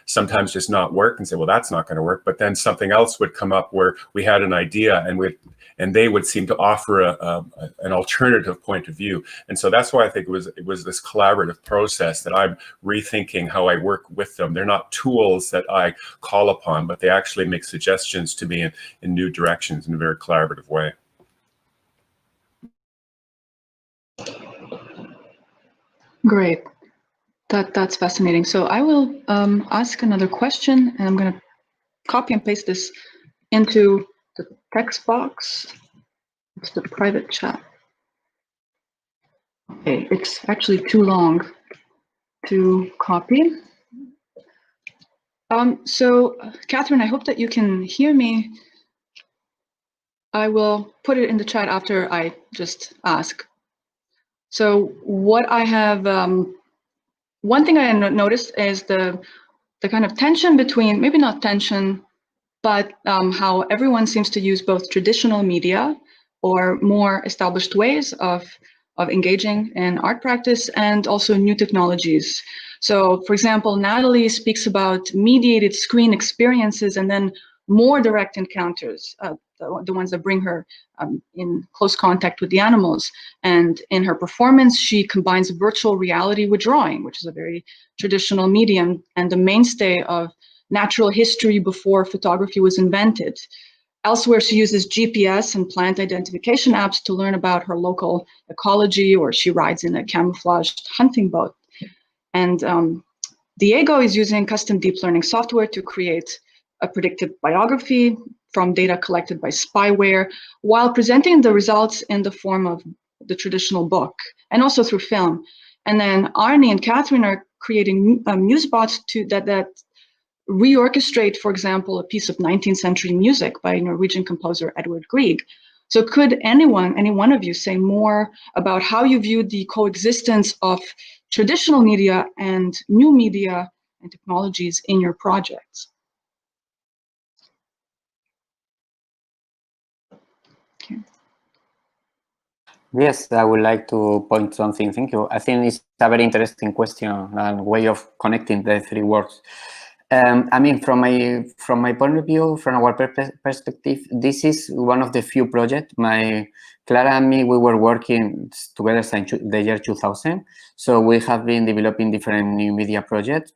sometimes just not work and say, well, that's not going to work, but then something else would come up where we had an idea, and they would seem to offer an alternative point of view. And so that's why I think it was this collaborative process that I'm rethinking how I work with them. They're not tools that I call upon, but they actually make suggestions to me in new directions in a very collaborative way. Great. That's fascinating. So I will ask another question, and I'm going to copy and paste this into the text box. It's the private chat. Okay, it's actually too long to copy. So Catherine, I hope that you can hear me. I will put it in the chat after I just ask. So what I have, one thing I noticed is the kind of tension between, maybe not tension, but how everyone seems to use both traditional media or more established ways of engaging in art practice, and also new technologies. So for example, Natalie speaks about mediated screen experiences and then more direct encounters, the ones that bring her in close contact with the animals. And in her performance, she combines virtual reality with drawing, which is a very traditional medium and the mainstay of natural history before photography was invented. Elsewhere, she uses GPS and plant identification apps to learn about her local ecology, or she rides in a camouflaged hunting boat. And Diego is using custom deep learning software to create a predictive biography from data collected by spyware, while presenting the results in the form of the traditional book, and also through film. And then Arne and Catherine are creating Musebots that reorchestrate, for example, a piece of 19th century music by Norwegian composer Edvard Grieg. So could any one of you say more about how you view the coexistence of traditional media and new media and technologies in your projects? Okay. Yes, I would like to point something. Thank you. I think it's a very interesting question and way of connecting the three words. I mean, from my point of view, from our perspective, this is one of the few projects. Clara and me, we were working together since the year 2000. So we have been developing different new media projects,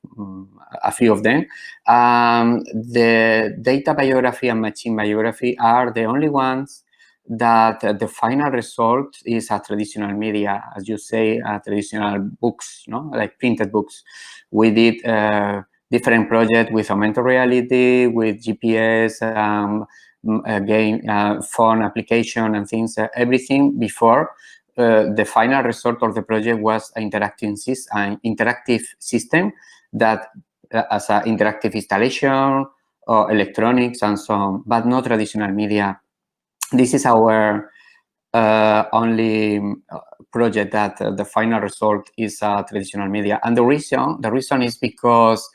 a few of them. The data biography and machine biography are the only ones that the final result is a traditional media, as you say, traditional books, like printed books. We did different projects with augmented reality, with GPS, game, phone application and things, everything before the final result of the project was an interactive system that as an interactive installation, electronics and so on, but not traditional media. This is our only project that the final result is traditional media. And the reason is because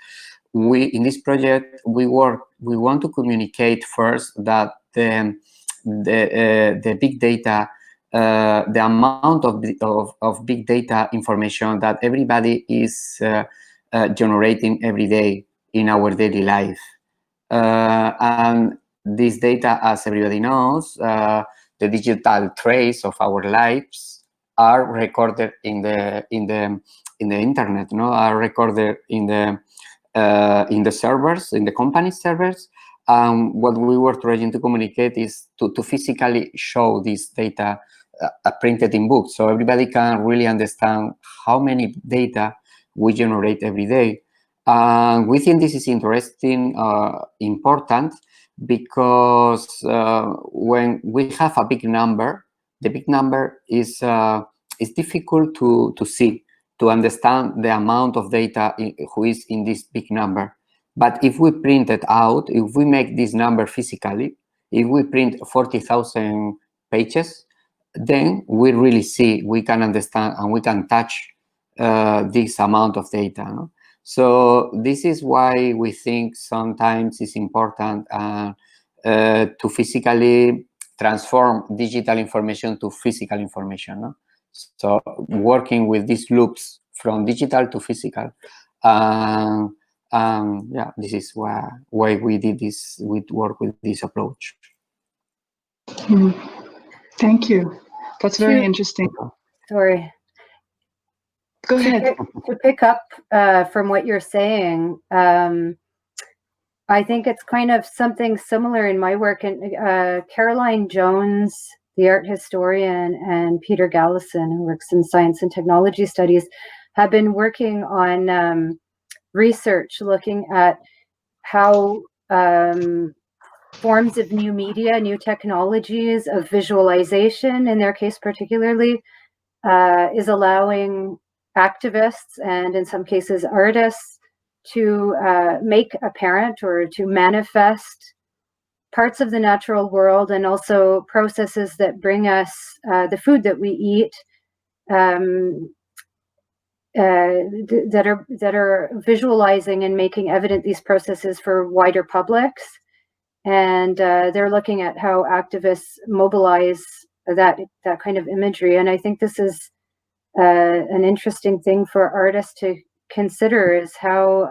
in this project, we want to communicate first that the big data, the amount of big data information that everybody is generating every day in our daily life. And this data, as everybody knows, the digital trace of our lives are recorded in the internet, are recorded in the servers, in the company servers. What we were trying to communicate is to physically show this data printed in books, so everybody can really understand how many data we generate every day. We think this is interesting, important, because when we have a big number, the big number is difficult to see, to understand the amount of data who is in this big number. But if we print it out, if we make this number physically, if we print 40,000 pages, then we really see, we can understand, and we can touch this amount of data. So this is why we think sometimes it's important to physically transform digital information to physical information. So working with these loops from digital to physical. Yeah, this is why we did this, we work with this approach. Thank you. That's very interesting. Sorry. Go ahead. To pick up from what you're saying, I think it's kind of something similar in my work. And Caroline Jones, the art historian, and Peter Gallison, who works in science and technology studies, have been working on research looking at how forms of new media, new technologies of visualization, in their case particularly, is allowing activists and in some cases artists to make apparent or to manifest parts of the natural world, and also processes that bring us the food that we eat, that are visualizing and making evident these processes for wider publics. And they're looking at how activists mobilize that kind of imagery. And I think this is an interesting thing for artists to consider, is how,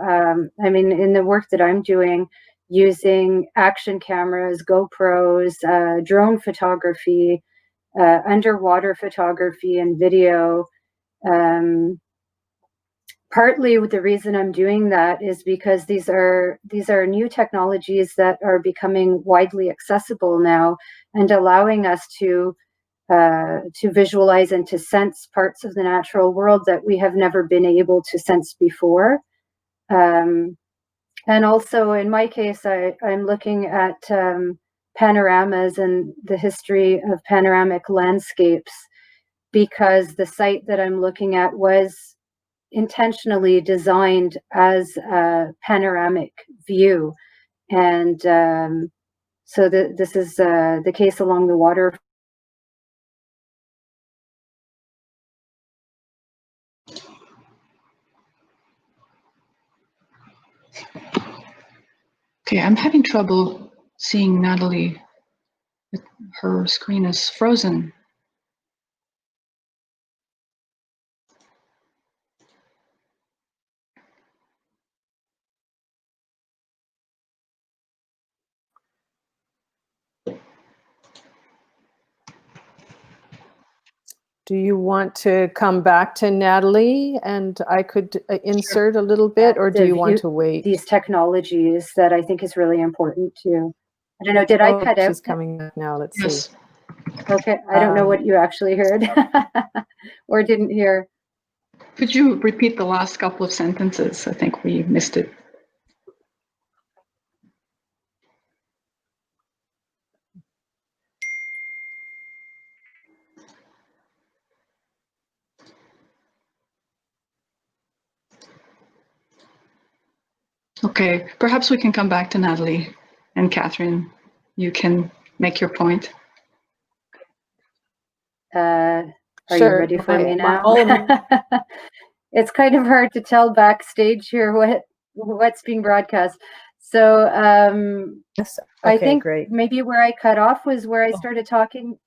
I mean, in the work that I'm doing, using action cameras, GoPros, drone photography, underwater photography and video. Partly the reason I'm doing that is because these are new technologies that are becoming widely accessible now, and allowing us to visualize and to sense parts of the natural world that we have never been able to sense before. And also in my case, I'm looking at panoramas and the history of panoramic landscapes, because the site that I'm looking at was intentionally designed as a panoramic view. And so this is the case along the water. Okay, I'm having trouble seeing Natalie. Her screen is frozen. Do you want to come back to Natalie and I could insert a little bit, or do you want to wait? These technologies that I think is really important too. I don't know, did I cut out? She's coming back now, let's see. Okay, I don't know what you actually heard or didn't hear. Could you repeat the last couple of sentences? I think we missed it. Okay, perhaps we can come back to Natalie and Catherine. You can make your point. Are Sure. you ready for me now? It's kind of hard to tell backstage here what's being broadcast. So yes. Okay, I think great. maybe where I cut off was where I started talking.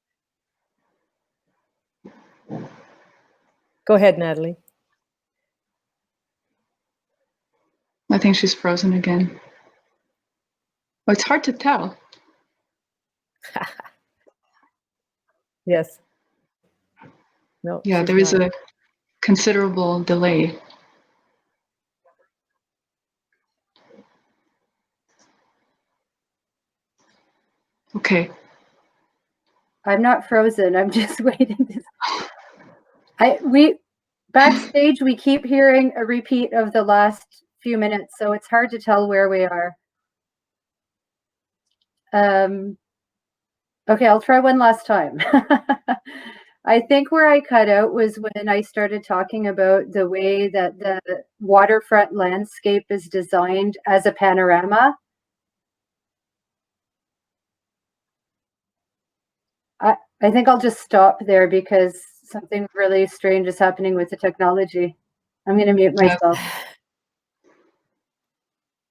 Go ahead, Natalie. I think she's frozen again. Well, it's hard to tell. Yes. No. Yeah, there is a considerable delay. Okay. I'm not frozen. I'm just waiting. Backstage, we keep hearing a repeat of the last few minutes, so it's hard to tell where we are. Okay, I'll try one last time. I think where I cut out was when I started talking about the way that the waterfront landscape is designed as a panorama. I think I'll just stop there because something really strange is happening with the technology. I'm going to mute myself.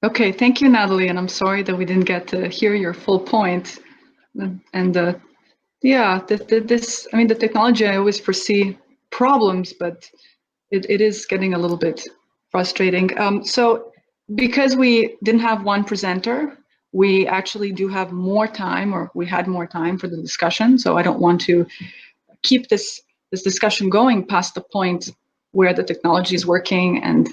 Okay, thank you, Natalie, and I'm sorry that we didn't get to hear your full point. And yeah, the technology, I always foresee problems, but it is getting a little bit frustrating. So because we didn't have one presenter, we actually do have more time, or we had more time for the discussion. So I don't want to keep this discussion going past the point where the technology is working and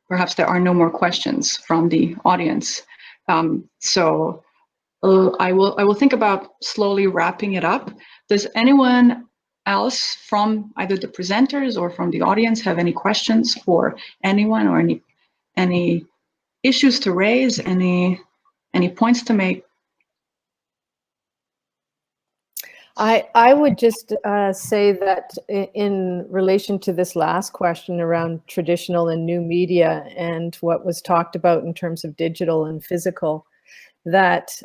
perhaps there are no more questions from the audience. So I will think about slowly wrapping it up. Does anyone else from either the presenters or from the audience have any questions for anyone, or any issues to raise, any points to make? I would just say that in relation to this last question around traditional and new media and what was talked about in terms of digital and physical, that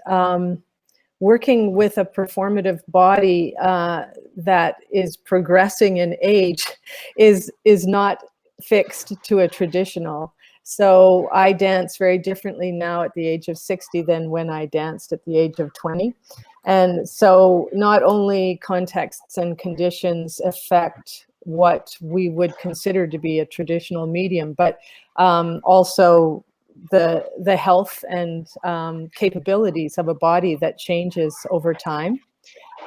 working with a performative body that is progressing in age is not fixed to a traditional. So I dance very differently now at the age of 60 than when I danced at the age of 20. And so not only contexts and conditions affect what we would consider to be a traditional medium, but also the health and capabilities of a body that changes over time.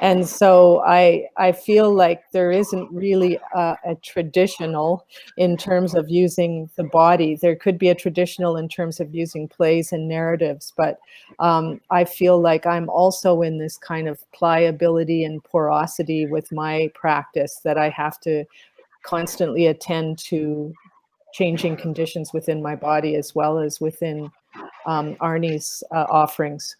And so I feel like there isn't really a traditional in terms of using the body. There could be a traditional in terms of using plays and narratives, but I feel like I'm also in this kind of pliability and porosity with my practice, that I have to constantly attend to changing conditions within my body as well as within Arne's offerings.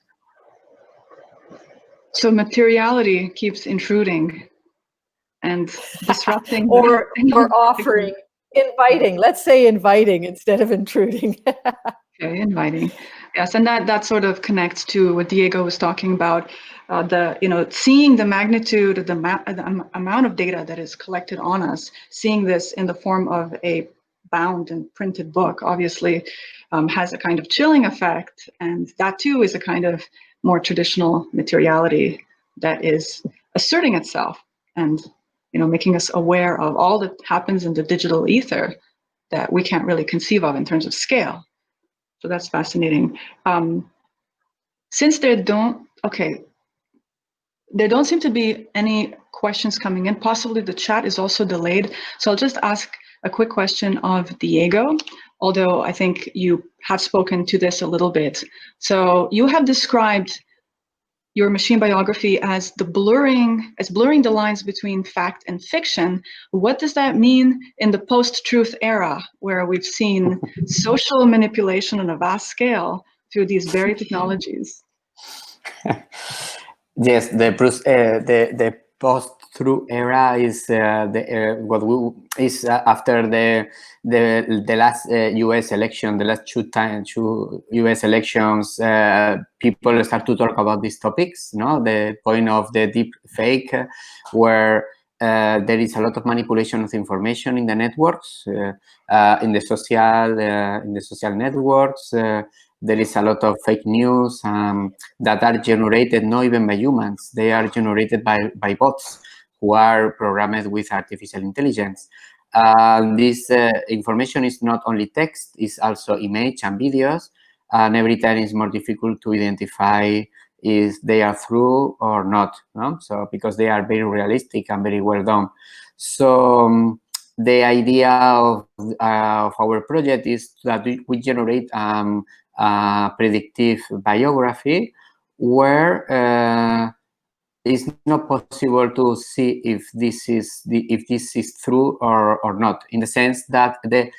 So materiality keeps intruding and disrupting. or offering, inviting. Let's say inviting instead of intruding. Okay, inviting. Yes, and that sort of connects to what Diego was talking about. Seeing the magnitude of the amount of data that is collected on us, seeing this in the form of a bound and printed book, obviously has a kind of chilling effect, and that too is a kind of more traditional materiality that is asserting itself and making us aware of all that happens in the digital ether that we can't really conceive of in terms of scale. So that's fascinating. Since they don't, okay, there don't seem to be any questions coming in. Possibly the chat is also delayed. So I'll just ask a quick question of Diego, although I think you have spoken to this a little bit. So you have described your machine biography as blurring the lines between fact and fiction. What does that mean in the post-truth era, where we've seen social manipulation on a vast scale through these very technologies? Yes, the post-truth era is after the last U.S. election, the last two U.S. elections. People start to talk about these topics. No, the point of the deep fake, where there is a lot of manipulation of information in the networks, in the social networks. There is a lot of fake news that are generated not even by humans. They are generated by bots who are programmed with artificial intelligence. This information is not only text, it's also image and videos. And every time it's more difficult to identify if they are true or not. No? So because they are very realistic and very well done. So the idea of our project is that we generate predictive biography where it's not possible to see if this is true or not, in the sense that the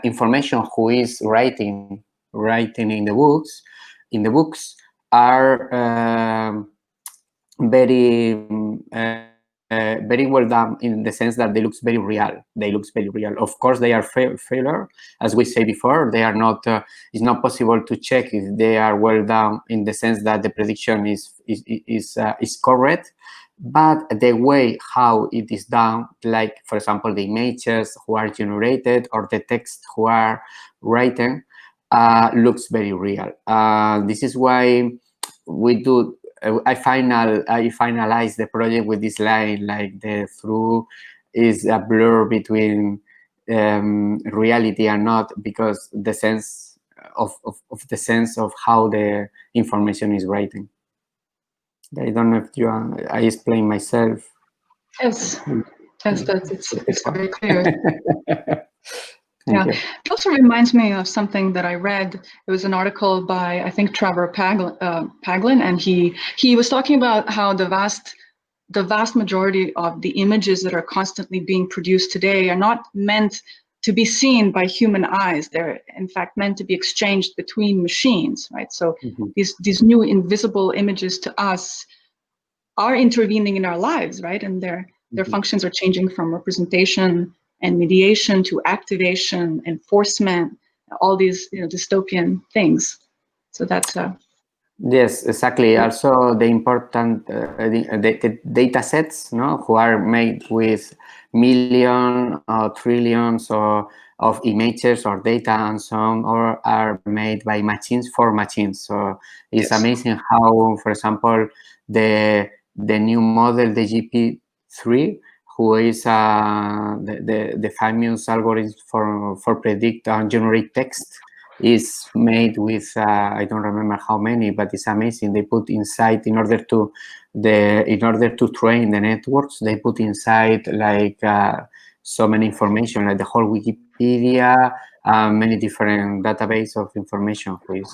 information who is writing in the books are very well done, in the sense that they look very real. Of course, they are failure, as we say before. They are not. It's not possible to check if they are well done, in the sense that the prediction is correct. But the way how it is done, like for example, the images who are generated or the text who are written, looks very real. This is why we do. I finalize the project with this line, like the through is a blur between reality and not, because the sense of how the information is writing. I don't know if I explain myself. Yes, it's very clear. Yeah, it also reminds me of something that I read. It was an article by, I think, Trevor Paglen, and he was talking about how the vast majority of the images that are constantly being produced today are not meant to be seen by human eyes. They're in fact meant to be exchanged between machines, right? So these new invisible images to us are intervening in our lives, right? And their functions are changing from representation and mediation to activation, enforcement, all these dystopian things. So that's yes, exactly. Also, the important the data sets, no, who are made with millions or trillions of images or data and so on, or are made by machines for machines. So it's amazing how, for example, the new model, the GP3, who is the famous algorithm for predict and generate text, is made with I don't remember how many, but it's amazing. They put inside, in order to train the networks, they put inside like so many information, like the whole Wikipedia, many different database of information, which,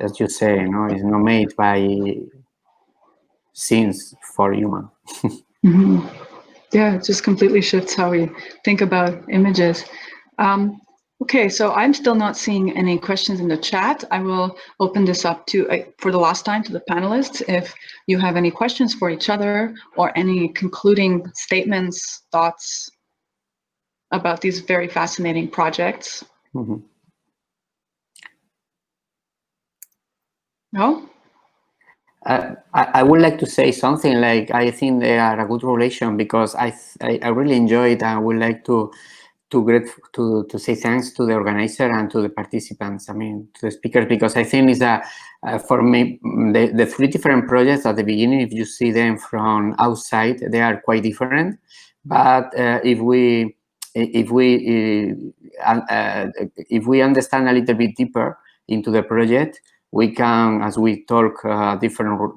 as you say, is not made by scenes for human. Yeah, it just completely shifts how we think about images. Okay, so I'm still not seeing any questions in the chat. I will open this up to, for the last time, to the panelists. If you have any questions for each other or any concluding statements, thoughts about these very fascinating projects. No? I would like to say something. Like, I think they are a good relation, because I really enjoy it. I would like to say thanks to the organizer and to the participants. I mean, to the speakers, because I think it's for me, the three different projects at the beginning, if you see them from outside, they are quite different. But if we understand a little bit deeper into the project, we can, as we talk,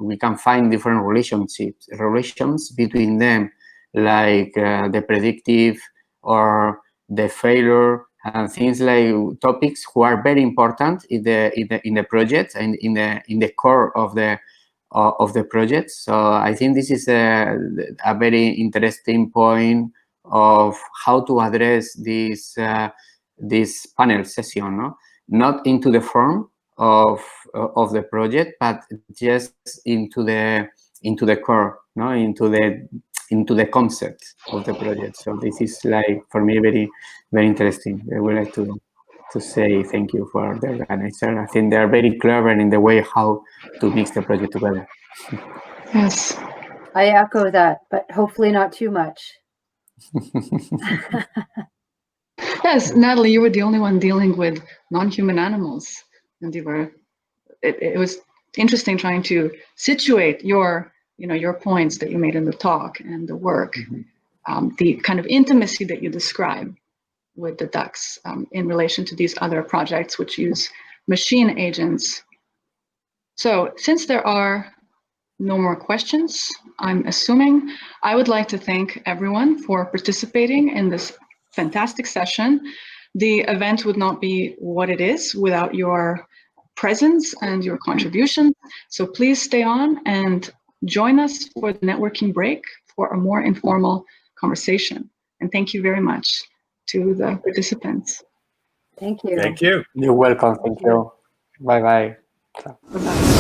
we can find different relations between them, like the predictive or the failure, and things like topics who are very important in the project and in the core of the project. So I think this is a very interesting point of how to address this panel session, no? Not into the form of the project, but just into the core, no, into the concept of the project. So this is, like, for me, very, very interesting. I would like to say thank you for the organizer. I think they are very clever in the way how to mix the project together. Yes. I echo that, but hopefully not too much. Yes, Natalie, you were the only one dealing with non-human animals, and you were. It was interesting trying to situate your points that you made in the talk and the work, the kind of intimacy that you describe with the ducks in relation to these other projects which use machine agents. So since there are no more questions, I'm assuming, I would like to thank everyone for participating in this fantastic session. The event would not be what it is without your presence and your contribution. So please stay on and join us for the networking break for a more informal conversation. And thank you very much to the participants. Thank you. Thank you. You're welcome. Thank you. Bye-bye. Bye-bye.